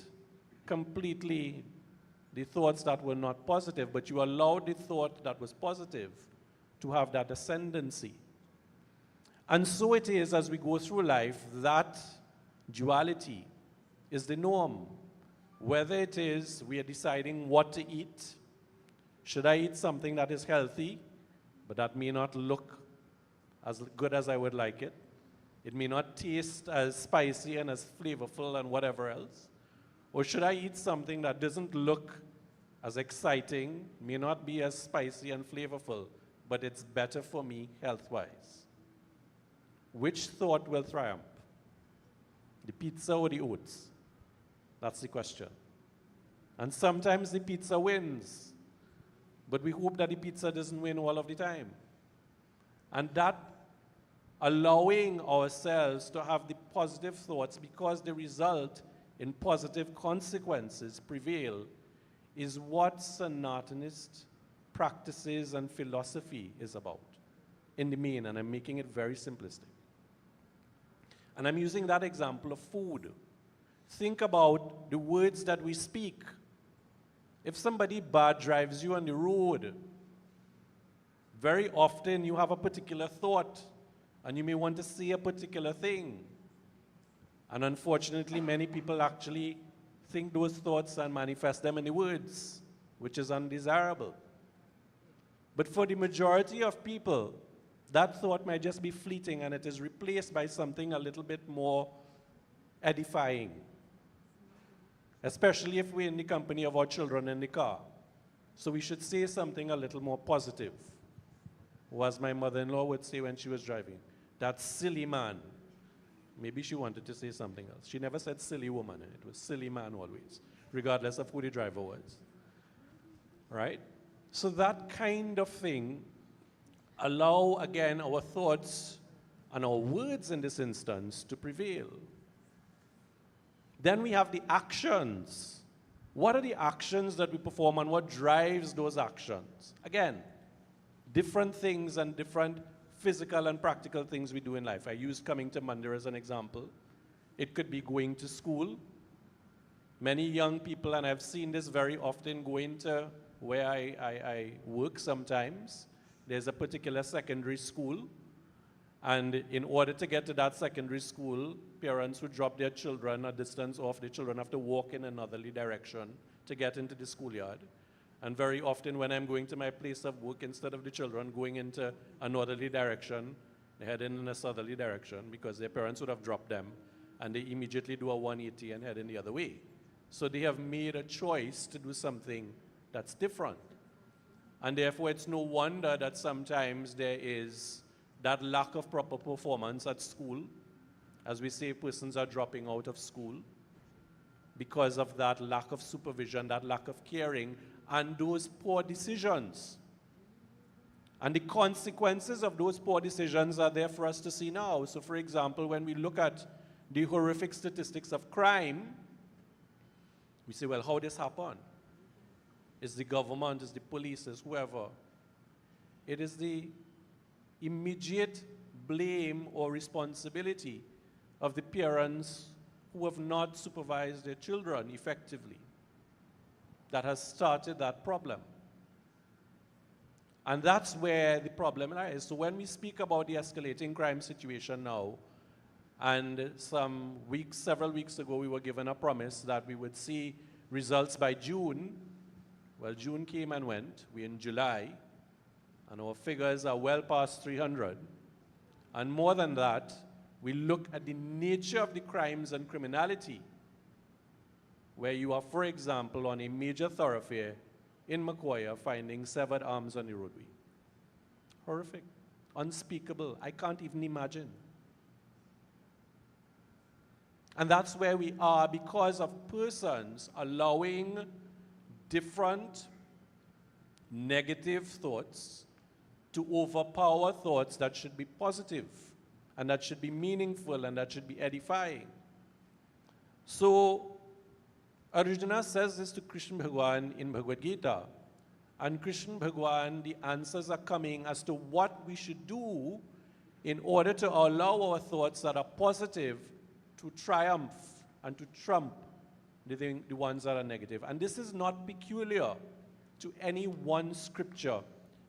completely the thoughts that were not positive, but you allowed the thought that was positive to have that ascendancy. And so it is as we go through life, that duality is the norm. Whether it is we are deciding what to eat, should I eat something that is healthy, but that may not look as good as I would like it. It may not taste as spicy and as flavorful and whatever else. Or should I eat something that doesn't look as exciting, may not be as spicy and flavorful, but it's better for me health-wise? Which thought will triumph? The pizza or the oats? That's the question. And sometimes the pizza wins, but we hope that the pizza doesn't win all of the time. And that allowing ourselves to have the positive thoughts because they result in positive consequences prevail is what Sanatanist practices and philosophy is about in the main, and I'm making it very simplistic. And I'm using that example of food. Think about the words that we speak. If somebody bad drives you on the road, very often you have a particular thought and you may want to say a particular thing. And unfortunately, many people actually think those thoughts and manifest them in the words, which is undesirable. But for the majority of people, that thought might just be fleeting and it is replaced by something a little bit more edifying. Especially if we're in the company of our children in the car. So we should say something a little more positive. Or as my mother-in-law would say when she was driving, that silly man. Maybe she wanted to say something else. She never said silly woman, it was silly man always. regardless of who the driver was. Right? So that kind of thing allow, again, our thoughts and our words in this instance to prevail. Then we have the actions. What are the actions that we perform and what drives those actions? Again, different things and different physical and practical things we do in life. I used coming to Mandir as an example. It could be going to school. Many young people, and I've seen this very often going to where I work sometimes, there's a particular secondary school, and in order to get to that secondary school, parents would drop their children a distance off. The children have to walk in another direction to get into the schoolyard. And very often when I'm going to my place of work, instead of the children going into a northerly direction, they head in a southerly direction because their parents would have dropped them, and they immediately do a 180 and head in the other way. So they have made a choice to do something that's different. And therefore, it's no wonder that sometimes there is that lack of proper performance at school. As we say, persons are dropping out of school because of that lack of supervision, that lack of caring, and those poor decisions. And the consequences of those poor decisions are there for us to see now. So, for example, when we look at the horrific statistics of crime, we say, well, how this happen? Is the government, is the police, is whoever. It is the immediate blame or responsibility of the parents who have not supervised their children effectively that has started that problem. And that's where the problem lies. So when we speak about the escalating crime situation now, and several weeks ago, we were given a promise that we would see results by June. Well, June came and went. We're in July, and our figures are well past 300. And more than that, we look at the nature of the crimes and criminality, where you are, for example, on a major thoroughfare in Macoya, finding severed arms on the roadway. Horrific, unspeakable. I can't even imagine. And that's where we are because of persons allowing different negative thoughts to overpower thoughts that should be positive and that should be meaningful and that should be edifying. So Arjuna says this to Krishna Bhagwan in Bhagavad Gita. And Krishna Bhagwan, the answers are coming as to what we should do in order to allow our thoughts that are positive to triumph and to trump the ones that are negative. And this is not peculiar to any one scripture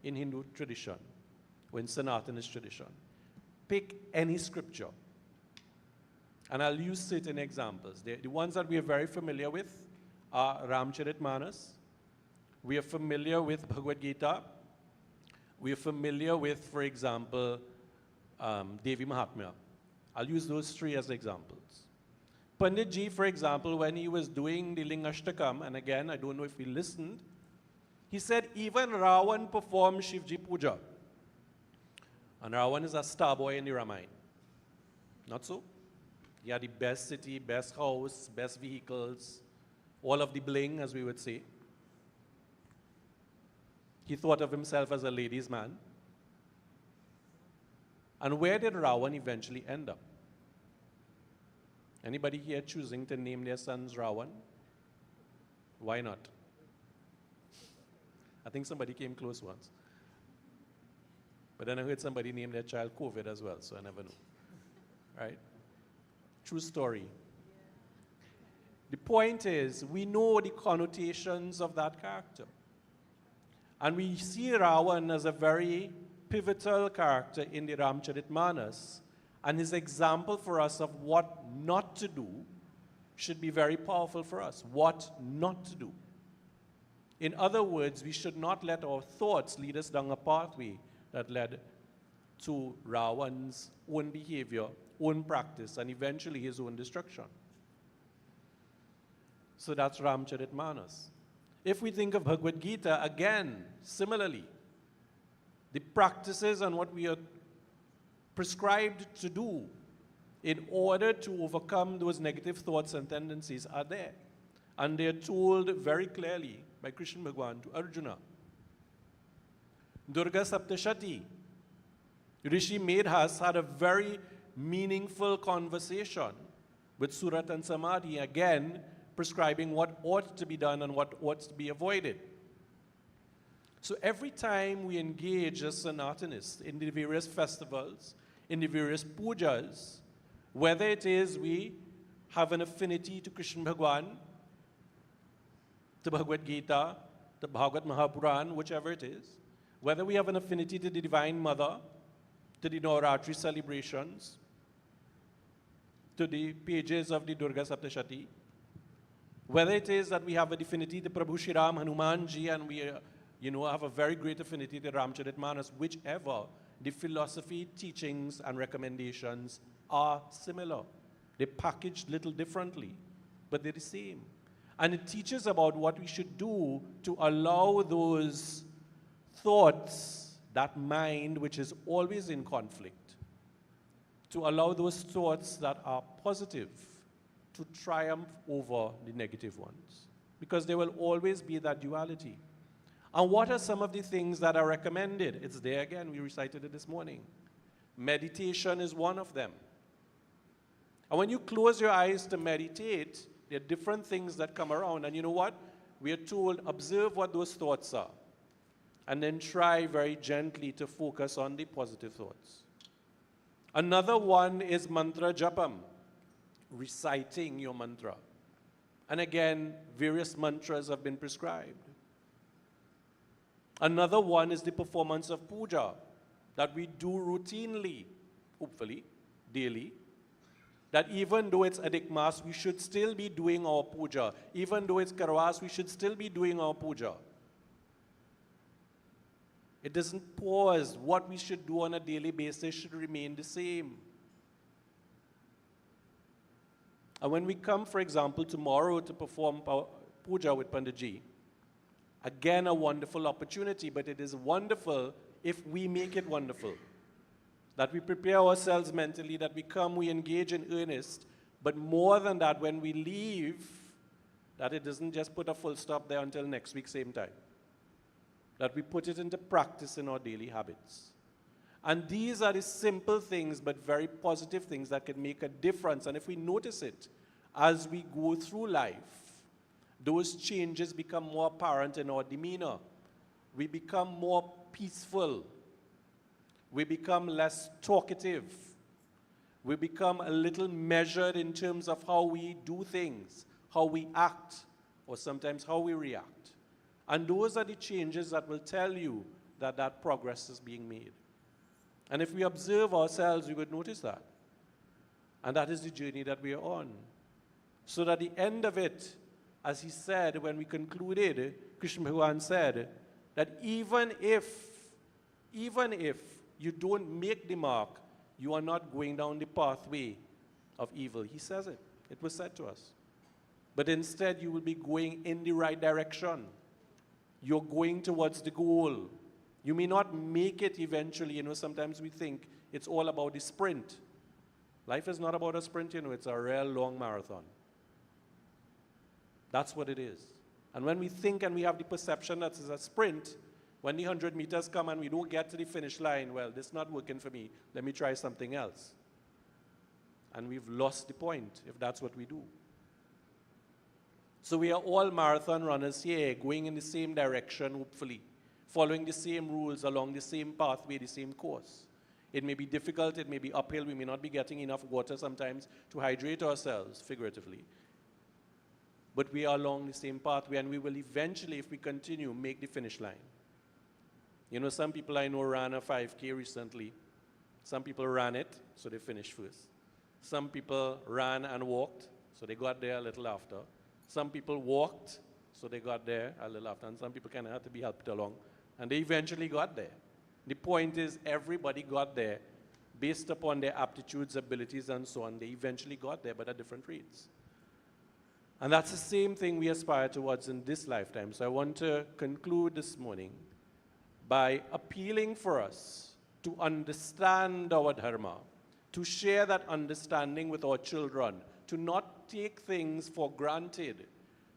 in Hindu tradition or in Sanatanist tradition. Pick any scripture. And I'll use certain examples. The ones that we are very familiar with are Ramcharitmanas. We are familiar with Bhagavad Gita. We are familiar with, for example, Devi Mahatmya. I'll use those three as examples. Panditji, for example, when he was doing the Lingashtakam, and again, I don't know if he listened, he said even Ravan performed Shivji Puja. And Ravan is a star boy in the Ramayana. Not so? He had the best city, best house, best vehicles, all of the bling, as we would say. He thought of himself as a ladies' man. And where did Ravan eventually end up? Anybody here choosing to name their sons Ravan? Why not? I think somebody came close once. But then I heard somebody name their child COVID as well, so I never know. Right? True story. The point is, we know the connotations of that character. And we see Ravan as a very pivotal character in the Ramcharitmanas, and his example for us of what not to do should be very powerful for us. What not to do. In other words, we should not let our thoughts lead us down a pathway that led to Ravan's own behavior, own practice, and eventually his own destruction. So that's Ramcharitmanas. If we think of Bhagavad Gita, again, similarly, the practices and what we are prescribed to do in order to overcome those negative thoughts and tendencies are there. And they are told very clearly by Krishna Bhagwan to Arjuna. Durga Saptashati, Rishi Medhas had a very meaningful conversation with Surat and Samadhi, again prescribing what ought to be done and what ought to be avoided. So every time we engage as Sanatanists in the various festivals, in the various pujas, whether it is we have an affinity to Krishna Bhagwan, to Bhagavad Gita, to Bhagavad Mahapuran, whichever it is, whether we have an affinity to the Divine Mother, to the Navaratri celebrations, to the pages of the Durga Saptashati, whether it is that we have an affinity to Prabhu Shri Ram Hanumanji and we have a very great affinity to Ramcharitmanas, whichever, the philosophy, teachings, and recommendations are similar. They're packaged a little differently, but they're the same. And it teaches about what we should do to allow those thoughts, that mind which is always in conflict, to allow those thoughts that are positive to triumph over the negative ones. Because there will always be that duality. And what are some of the things that are recommended? It's there again, we recited it this morning. Meditation is one of them. And when you close your eyes to meditate, there are different things that come around. And you know what? We are told, observe what those thoughts are. And then try very gently to focus on the positive thoughts. Another one is mantra japam, reciting your mantra. And again, various mantras have been prescribed. Another one is the performance of puja that we do routinely, hopefully, daily. That even though it's Adik Mass, we should still be doing our puja. Even though it's Karwas, we should still be doing our puja. It doesn't pause. What we should do on a daily basis should remain the same. And when we come, for example, tomorrow to perform puja with Panditji, again, a wonderful opportunity, but it is wonderful if we make it wonderful. That we prepare ourselves mentally, that we come, we engage in earnest, but more than that, when we leave, that it doesn't just put a full stop there until next week, same time. That we put it into practice in our daily habits. And these are the simple things, but very positive things that can make a difference. And if we notice it as we go through life, those changes become more apparent in our demeanor. We become more peaceful. We become less talkative. We become a little measured in terms of how we do things, how we act, or sometimes how we react. And those are the changes that will tell you that that progress is being made. And if we observe ourselves, we would notice that. And that is the journey that we are on. So that the end of it, as he said when we concluded, Krishna Bhagwan said, that even if you don't make the mark, you are not going down the pathway of evil. He says it. It was said to us. But instead, you will be going in the right direction. You're going towards the goal. You may not make it eventually. Sometimes we think it's all about the sprint. Life is not about a sprint, it's a real long marathon. That's what it is. And when we think and we have the perception that it's a sprint, when the 100 meters come and we don't get to the finish line, well, this is not working for me. Let me try something else. And we've lost the point if that's what we do. So we are all marathon runners here, going in the same direction, hopefully, following the same rules along the same pathway, the same course. It may be difficult, it may be uphill, we may not be getting enough water sometimes to hydrate ourselves, figuratively. But we are along the same pathway, and we will eventually, if we continue, make the finish line. Some people I know ran a 5K recently. Some people ran it, so they finished first. Some people ran and walked, so they got there a little after. Some people walked, so they got there a little after. And some people kind of had to be helped along, and they eventually got there. The point is, everybody got there based upon their aptitudes, abilities, and so on. They eventually got there, but at different rates. And that's the same thing we aspire towards in this lifetime. So I want to conclude this morning by appealing for us to understand our dharma, to share that understanding with our children, to not take things for granted,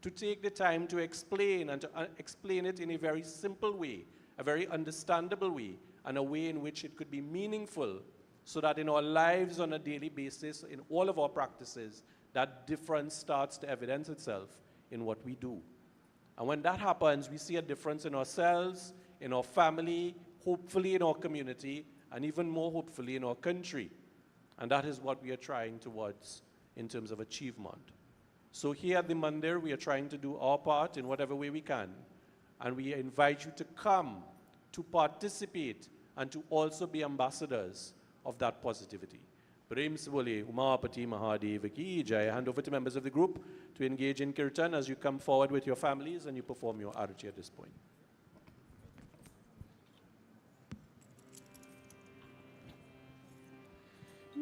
to take the time to explain and to explain it in a very simple way, a very understandable way, and a way in which it could be meaningful, so that in our lives on a daily basis, in all of our practices, that difference starts to evidence itself in what we do. And when that happens, we see a difference in ourselves, in our family, hopefully in our community, and even more hopefully in our country. And that is what we are trying towards in terms of achievement. So here at the Mandir, we are trying to do our part in whatever way we can. And we invite you to come, to participate, and to also be ambassadors of that positivity. Prem se bole Umapati Mahadev ki jai. I hand over to members of the group to engage in kirtan as you come forward with your families and you perform your arati at this point.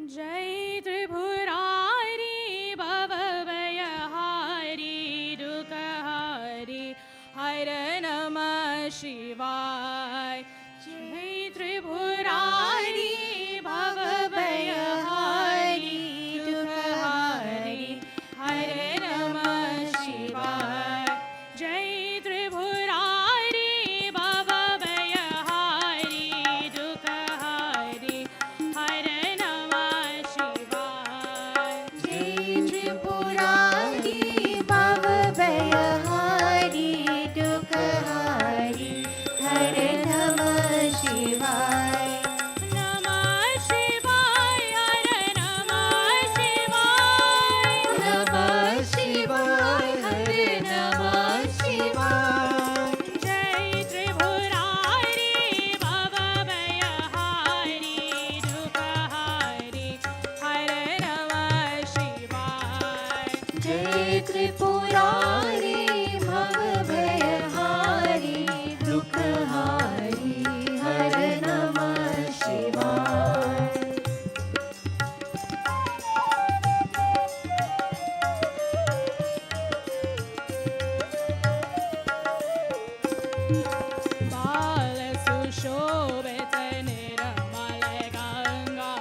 Jai Tripurari Bhavavayahari Dukkahari Hare Namah Shivaya. Jai Tripurari Bhavavayahari Dukkahari Hare Namah Shivaya. Jai Tripurari Bhavavayahari Dukkahari Hare Namah Shivaya. Jai Tripurari Bhavavayahari Dukkahari Hare Namah Shivaya. Namah Shivaya, Hare Namah Shivaya. Namah Shivaya, Hare Namah Shivaya. Jai Tripurari Bhavavayahari Dukkahari Hare Namah Shivaya. Jai Tripurari Bhavavayahari Dukkahari Hare Namah Shivaya. Bala Sushobhita Nirmala Ganga.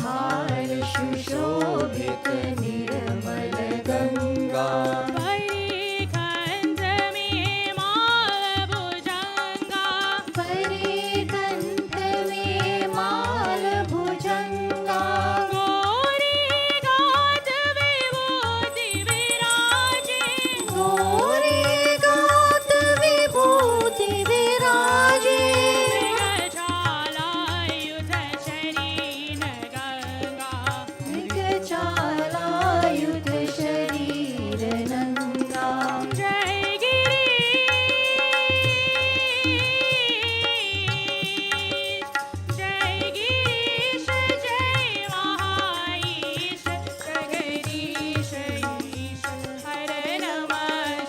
Bal Shushobhit Nirmal Ganga. Parikantami Mala Bhujanga. Parikant में माल Bhujanga. Gauri Gat Vibhuti Viraje. Gauri गात विभूति विराजे. Mrigajala Yudha Sharina Ganga. मृगचालायुध शरीर नंगा. Jai Girish, Jai Girish, Jai Mahaish, Jagadish, Ish, Hare Namah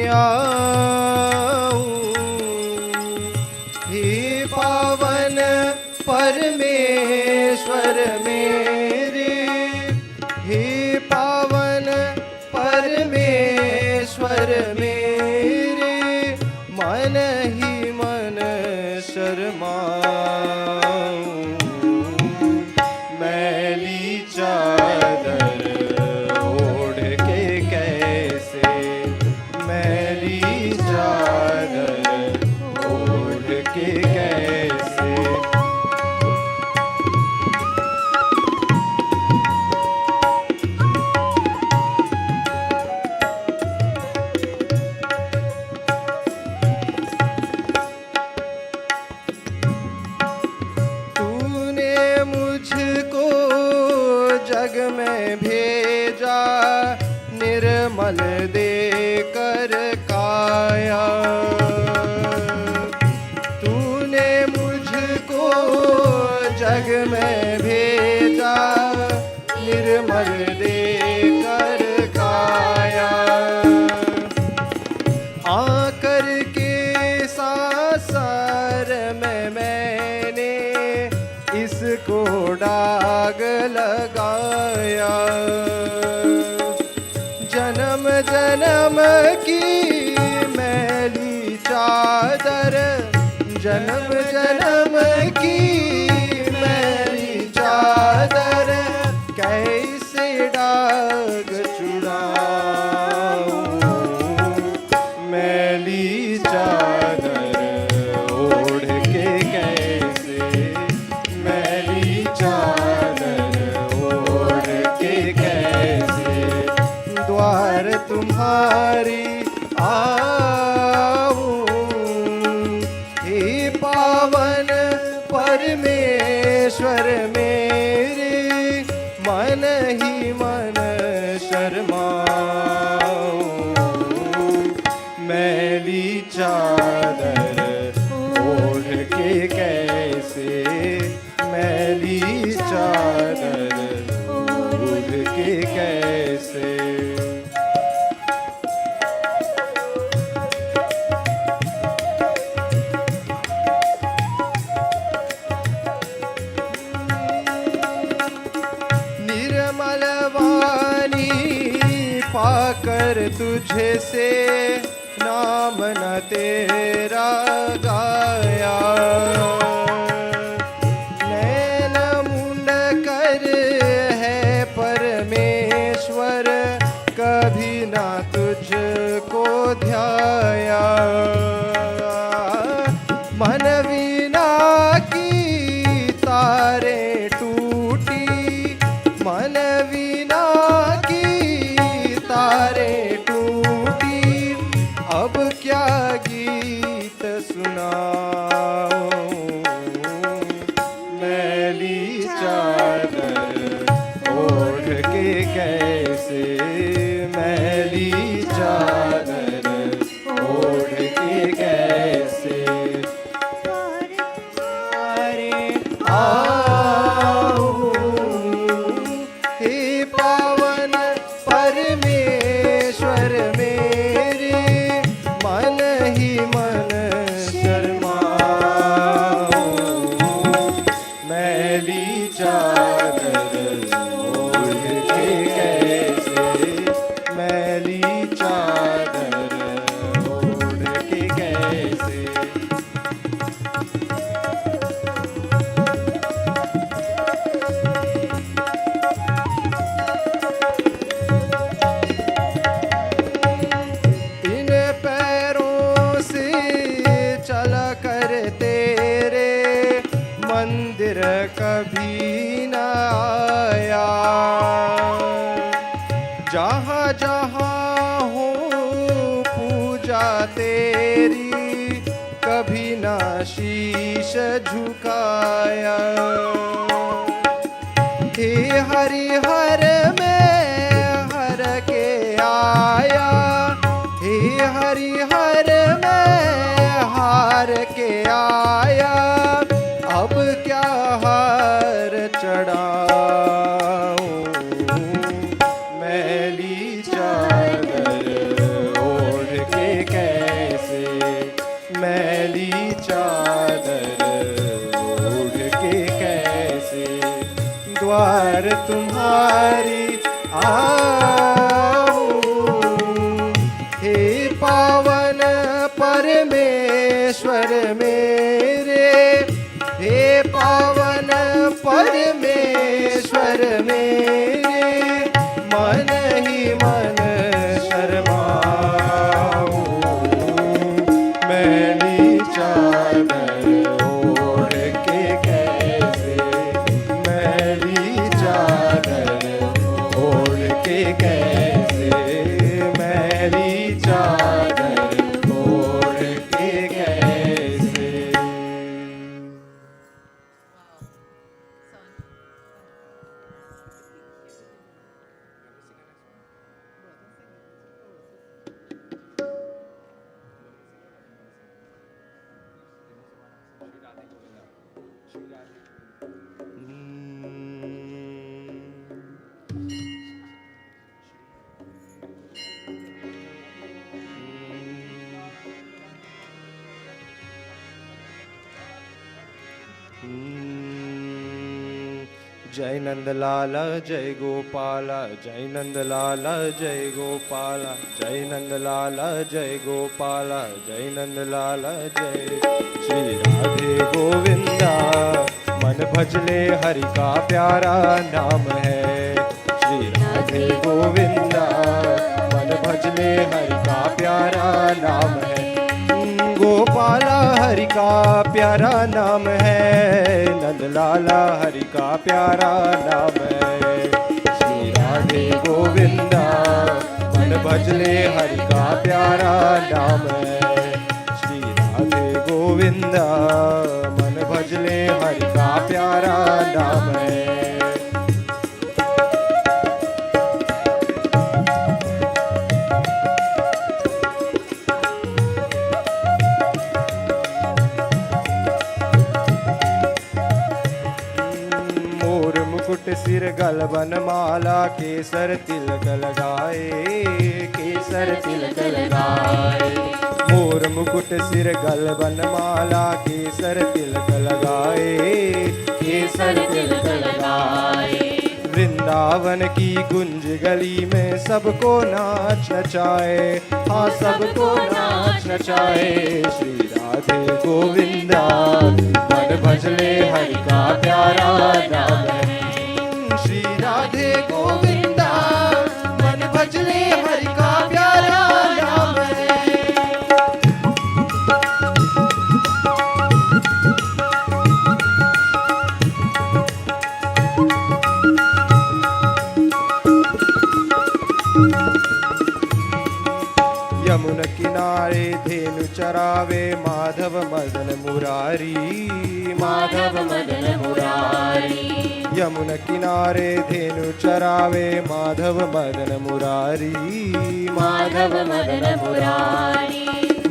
आऊं। हे पावन परमेश्वर मेरे, हे पावन परमेश्वर मेरे, मन ही मन शर्माऊं। मैली चादर ओढ़ के कैसे, मैली चादर ओढ़ के कैसे। तूने मुझको जग में भेजा, निर्मल देकर काया। तूने मुझको जग में भेजा, निर्मल देकर काया। आकर के सासर में मैंने इसको दाग लगाया। जन्म जन्म की मैली चादर, जन्म जन्म की मैली चादर, कैसे दाग छुड़ाऊं। मैली चादर ओढ़ के कैसे, मैली चादर ओढ़ के कैसे, द्वार तुम्हारी आऊं। हे पावन परमेश्वर मेरे, मन ही मन शर्माऊं। मैली चादर ओढ़ के कैसे, मैली चादर ओढ़ के कैसे। निर्मल वाणी पाकर तुझे से, नाम न तेरा गाया। नैन मुंड कर है परमेश्वर, कभी ना तुझको ध्याया। मन वीणा की तारे टूटी, मन वीणा की तारे टूटी, अब क्या गीत सुनाऊं। मैली चादर ओढ़ के कैसे, मैली चादर ओढ़ के कैसे। हे पावन परमेश्वर मेरे, मन ही मन शर्माऊं। मैली चादर ओढ़ के कैसे, मैली चादर ओढ़ के कैसे। इन पैरों से चला कर तेरे मंदिर कभी न आया। जहाँ जहाँ हो पूजा तेरी, कभी ना शीश झुकाया। हे हरिहर में हर के आया, हे हरिहर में हार के आया। अब क्या हार चढ़ाऊं। मैली चादर ओढ़ के द्वार तुम्हारी आऊं। हे पावन परमेश्वर मेरे, हे पावन परमेश्वर मेरे, मन ही मन शर्माऊं। मैली चादर ओढ़ के कैसे, मैली चादर ओढ़ के कैसे, मैली चादर ओढ़ के कैसे। जय नंदलाला जय गोपाला, जय नंदलाला जय गोपाला, जय नंदलाला जय गोपाला, जय नंदलाला जय। श्री राधे गोविंदा मन भजले हरि का प्यारा नाम है। श्री राधे गोविंदा मन भजले हरि का प्यारा नाम है। गोपाला हरि का प्यारा नाम है, नंदलाला हरि का प्यारा नाम है। श्री राधे गोविंदा मन भजले हरि का प्यारा नाम है। श्री राधे गोविंदा मन भजले हरि का प्यारा नाम है। सिर गल बनमाला केसर तिलक लगाए, केसर तिलक लगाए। मोर मुकुट सिर गल बनमाला केसर तिलक लगाए, केसर तिलक लगाए। वृंदावन की गुंज गली में सबको नाच नचाए, हाँ सबको नाच नचाए। श्री राधे गोविंदा मन भजले हरि का प्यारा नाम है। श्री राधे गोविंदा मन भजले हरि का प्यारा नाम है। यमुना किनारे धेनु चरावे माधव मदन मुरारी, माधव मदन मुरारी। यमुना किनारे धेनु चरावे माधव मदन मुरारी, माधव मदन मुरारी।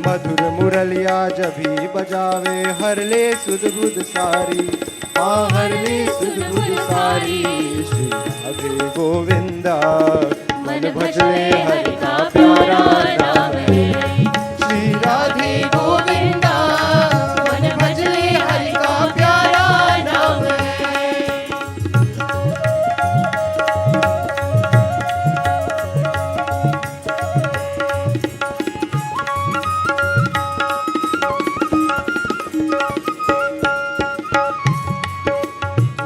मधुर मुरलिया जभी बजावे हर ले सुध बुध सारी, हाँ हर ले सुध बुध सारी। श्री राधे गोविंदा मन भजले हरि का प्यारा नाम है। श्री राधे गोविंदा मन भजले हरि का प्यारा नाम है।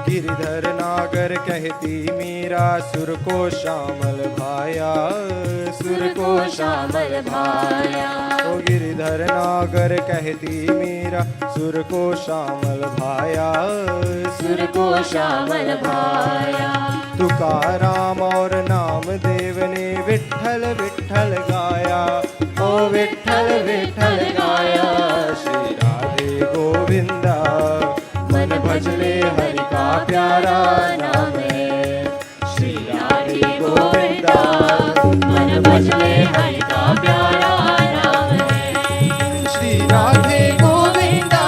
गिरधर नागर कहती मीरा सुर को श्यामल भाया, सुर को श्यामल भाया। ओ गिरधर नागर कहती मीरा सुर को श्यामल भाया, सुर को श्यामल भाया। तुकाराम और नामदेव ने विठ्ठल विठ्ठल गाया, ओ विठ्ठल विठ्ठल गाया। श्री राधे गोविंदा मन भजले हरि का प्यारा नाम है। श्री राधे गोविंदा मन भजले हरि का प्यारा नाम है। श्री राधे गोविंदा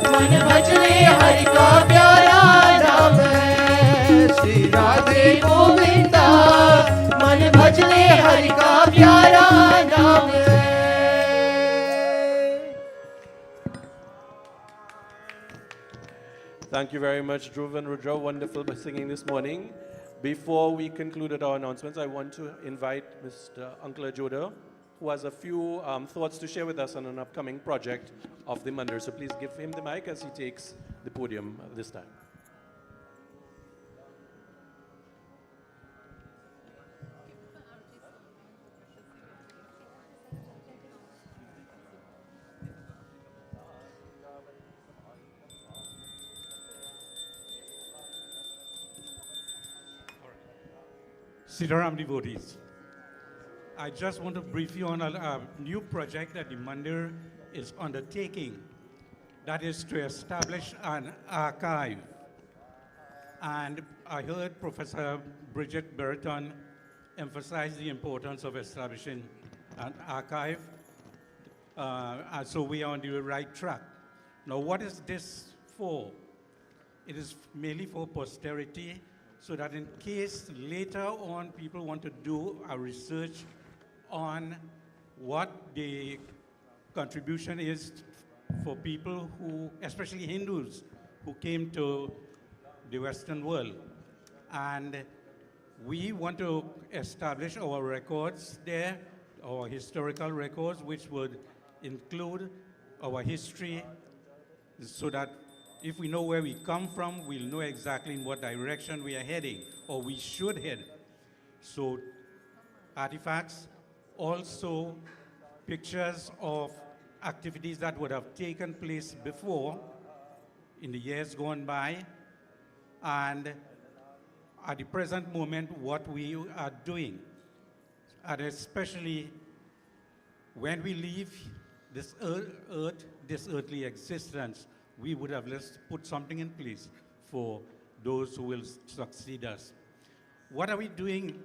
मन भजले हरि का प्यारा नाम है। श्री राधे गोविंदा मन भजले हरि का प्यारा नाम है। Thank you very much, Dhruv and Rudra. Wonderful singing this morning. Before we concluded our announcements, I want to invite Mr. Uncle Ajoda, who has a few thoughts to share with us on an upcoming project of the Mandir. So please give him the mic as he takes the podium this time. Sitaram devotees, I just want to brief you on a new project that the Mandir is undertaking. That is to establish an archive. And I heard Professor Bridget Burton emphasize the importance of establishing an archive. And so we are on the right track. Now, what is this for? It is mainly for posterity, so that in case later on people want to do a research on what the contribution is for people who, especially Hindus, who came to the Western world. And we want to establish our records there, our historical records, which would include our history, so that if we know where we come from, we'll know exactly in what direction we are heading, or we should head. So artifacts, also pictures of activities that would have taken place before in the years gone by, and at the present moment, what we are doing. And especially when we leave this earth, this earthly existence, we would have let's put something in place for those who will succeed us. What are we doing?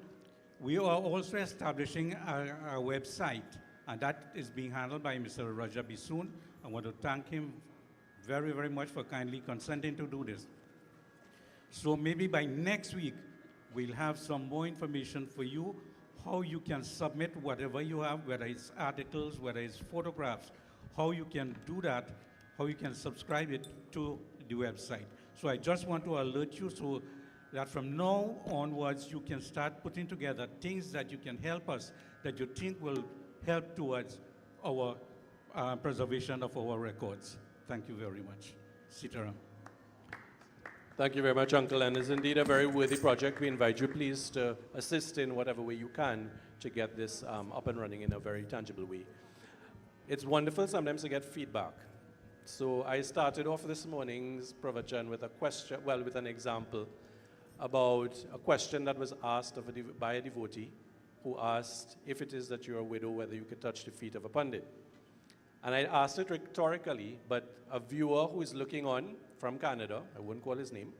We are also establishing a website, and that is being handled by Mr. Raja Bisoon. I want to thank him very, very much for kindly consenting to do this. So maybe by next week, we'll have some more information for you, how you can submit whatever you have, whether it's articles, whether it's photographs, how you can do that, how you can subscribe it to the website. So I just want to alert you so that from now onwards, you can start putting together things that you can help us, that you think will help towards our preservation of our records. Thank you very much. Sitaram. Thank you very much, Uncle, and it's indeed a very worthy project. We invite you, please, to assist in whatever way you can to get this up and running in a very tangible way. It's wonderful sometimes to get feedback. So I started off this morning's pravachan with a question, well, with an example about a question that was asked by a devotee who asked if it is that you're a widow, whether you could touch the feet of a pandit. And I asked it rhetorically, but a viewer who is looking on from Canada, I wouldn't call his name,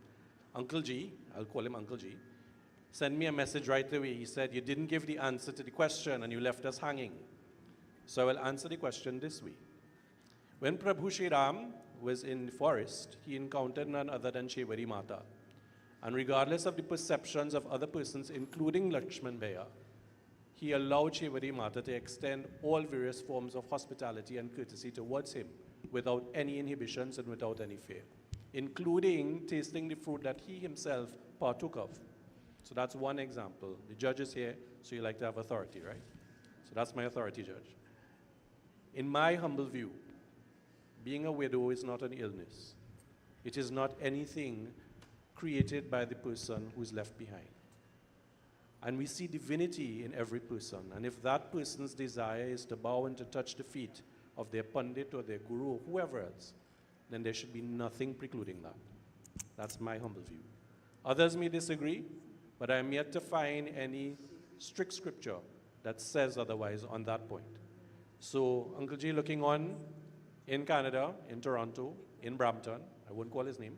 Uncle G, I'll call him Uncle G, sent me a message right away. He said, you didn't give the answer to the question and you left us hanging. So I will answer the question this way. When Prabhu Shri Ram was in the forest, he encountered none other than Sheveri Mata. And regardless of the perceptions of other persons, including Lakshman Bhaiya, he allowed Sheveri Mata to extend all various forms of hospitality and courtesy towards him without any inhibitions and without any fear, including tasting the fruit that he himself partook of. So that's one example. The judge is here, so you like to have authority, right? So that's my authority, judge. In my humble view, being a widow is not an illness. It is not anything created by the person who's left behind. And we see divinity in every person. And if that person's desire is to bow and to touch the feet of their pandit or their guru or whoever else, then there should be nothing precluding that. That's my humble view. Others may disagree, but I am yet to find any strict scripture that says otherwise on that point. So Uncle G looking on in Canada, in Toronto, in Brampton, I won't call his name.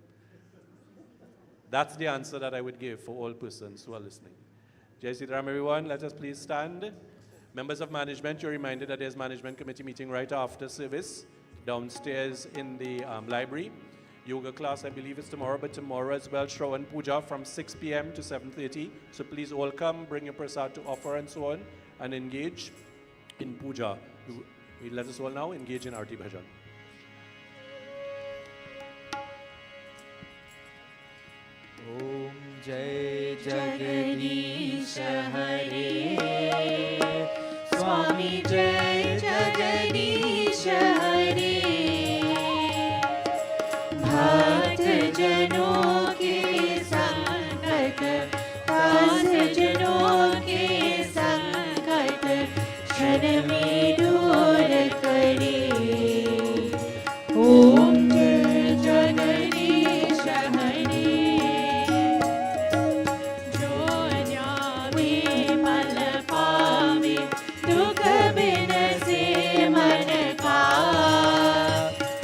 That's the answer that I would give for all persons who are listening. Jai Sri Ram, everyone. Let us please stand. Members of management, you're reminded that there's management committee meeting right after service downstairs in the library. Yoga class, I believe it's tomorrow, but tomorrow as well, Shravan Puja from 6 p.m. to 7:30. So please all come, bring your prasad to offer and so on, and engage in puja. Let us all now engage in Arti Bhajan. ओम जय जगदीश हरे स्वामी जय जगदीश हरे भक्त जनों के संकट दास जनों के संकट क्षण में दूर करे ओम जय जगदीश हरे जो न्यावे पल पावे दुख बिन से मन का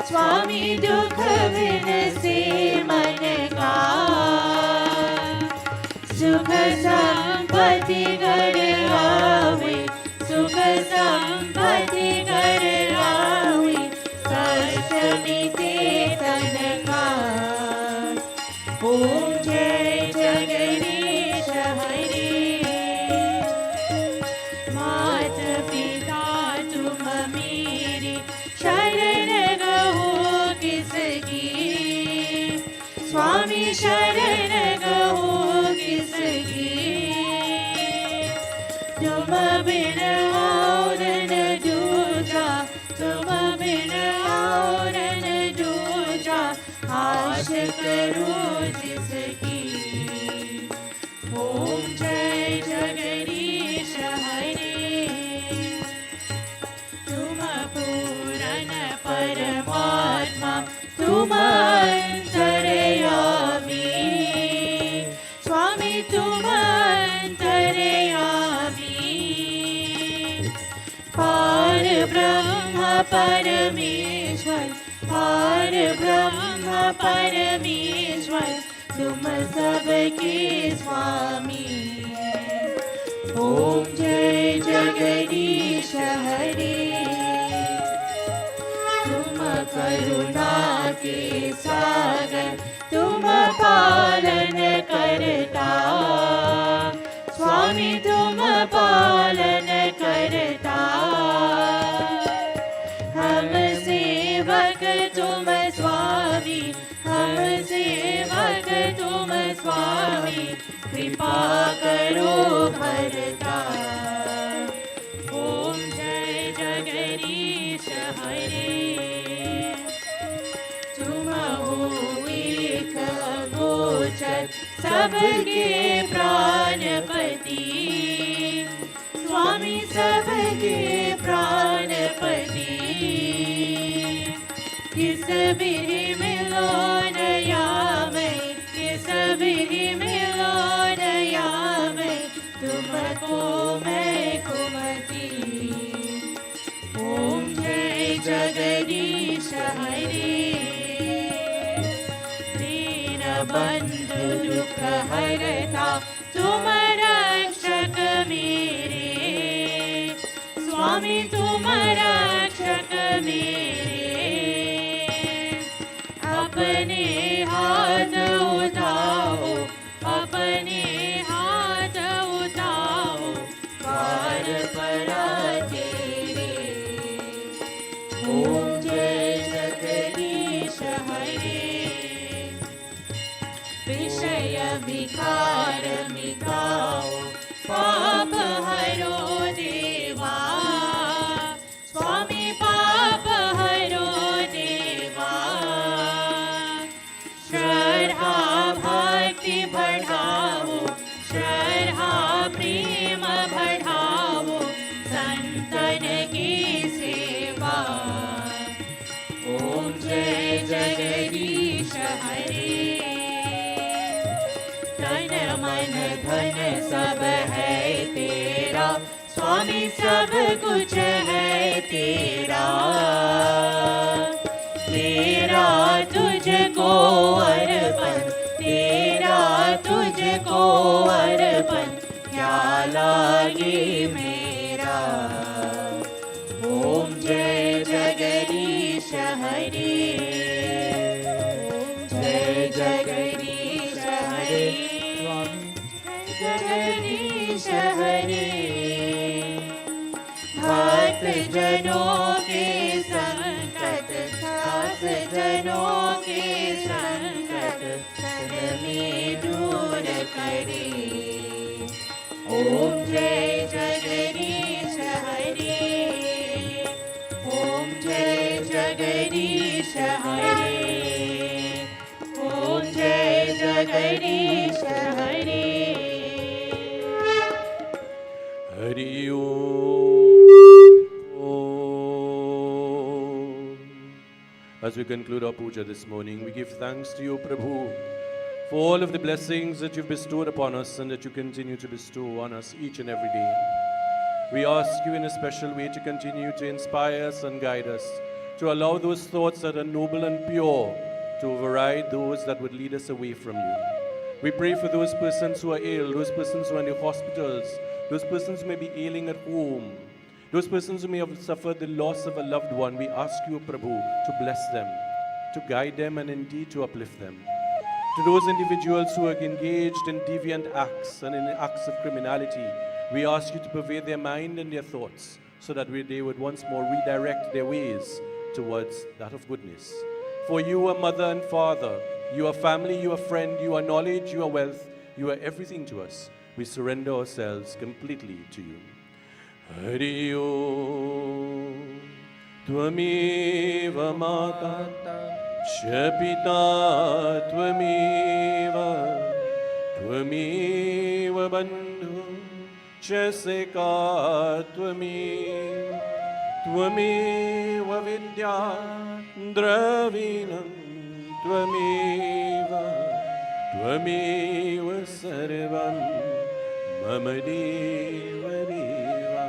स्वामी दुख बिन से मन का सुख संपत्ति घर आवे सुख संपत्ति घर आवे कष्ट मिटे तन का ओम जय जगदीश हरे मात पिता तुम मेरे शरण गहो किसकी स्वामी शरण गहो किसकी तुम बिन और न दूजा तुम बिन और न दूजा आश करूं जिसकी ओम जय जगदीश हरे तुम पूरन परमात्मा तुम अंतर्यामी स्वामी तुम अंतर्यामी पार ब्रह्म परमेश्वर पार ब्रह्म परमेश्वर तुम सबके स्वामी ओम जय जगदीश हरे तुम करुणा के सागर तुम पालन करता स्वामी तुम पालन करता हम सेवक तुम स्वामी हम सेवक तुम स्वामी कृपा करो भरता ओम जय जगदीश हरे तुम हो एक अगोचर सबके प्राणपति स्वामी सबके प्राणपति किस बिरि मिलो नया मैं किस बिरि मिलो नया मैं तुमको मैं कुमति ओम जय जगदीश हरे दीन बंधु दुख हरता तुम रक्षक मेरे स्वामी तुम रक्षक मेरे अपने हाथ उठाओ अपने हाथ उठाओ पार परा तेरे ओम जय जगदीश हरे विषय विकार मिटाओ पाप हरो देवा स्वामी पाप हरो देवा श्रद्धा भक्ति बढ़ाओ श्रद्धा प्रेम बढ़ाओ संतन की सेवा ओम जय जगदीश हरे तन मन धन सब है तेरा स्वामी सब कुछ है तेरा तेरा तुझको अर्पण तेरा तुझको अर्पण क्या लागे मेरा ओम जय जगदीश हरे ओम जय जगदीश हरे जगदीश हरे भक्त जनों के संकट दास जनों के संकट क्षण में हरे ओम जय जगदीश हरे ओम जय जगदीश हरे ओम जय जगदीश हरे Hari Om. As we conclude our puja this morning, we give thanks to you, Prabhu, for all of the blessings that you've bestowed upon us and that you continue to bestow on us each and every day. We ask you in a special way to continue to inspire us and guide us, to allow those thoughts that are noble and pure to override those that would lead us away from you. We pray for those persons who are ill, those persons who are in the hospitals, those persons who may be ailing at home, those persons who may have suffered the loss of a loved one. We ask you, Prabhu, to bless them, to guide them, and indeed to uplift them. To those individuals who are engaged in deviant acts and in acts of criminality, we ask you to pervade their mind and their thoughts so that they would once more redirect their ways towards that of goodness. For you are mother and father, you are family, you are friend, you are knowledge, you are wealth, you are everything to us. We surrender ourselves completely to you. Hari Om. Tvameva Mata Shapita Tvameva Tvameva Bandhu Chaseka Tvameva Tvameva Vidya Dravinam Tvameva Tvameva Sarvam Mama Deva Deva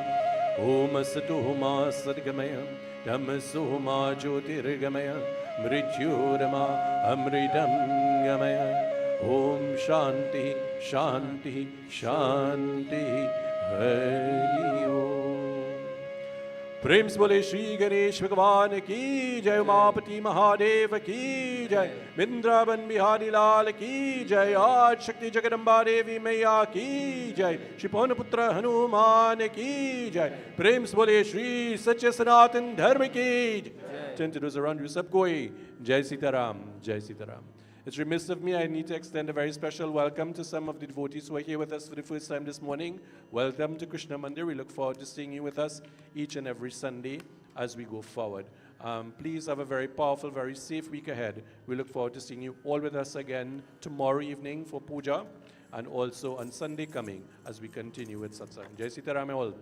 Om Asatoma Sadgamaya Tamasoma Jyotirgamaya Mrityurama Amritam Gamaya Om Shanti Shanti Shanti Hari Om. प्रेम से बोले श्री गणेश भगवान की जय, उमापति महादेव की जय, वृंदावन बिहारी लाल की जय, आज शक्ति जगदम्बा देवी मैया की जय, श्री पवन पुत्र हनुमान की जय, प्रेम से बोले श्री सच्चे सनातन धर्म की जय। Turn to those around you, सब कोई जय सीताराम, जय Sitaram. It's remiss of me, I need to extend a very special welcome to some of the devotees who are here with us for the first time this morning. Welcome to Krishna Mandir. We look forward to seeing you with us each and every Sunday as we go forward. Please have a very powerful, very safe week ahead. We look forward to seeing you all with us again tomorrow evening for puja and also on Sunday coming as we continue with satsang. Jai Sitaram all.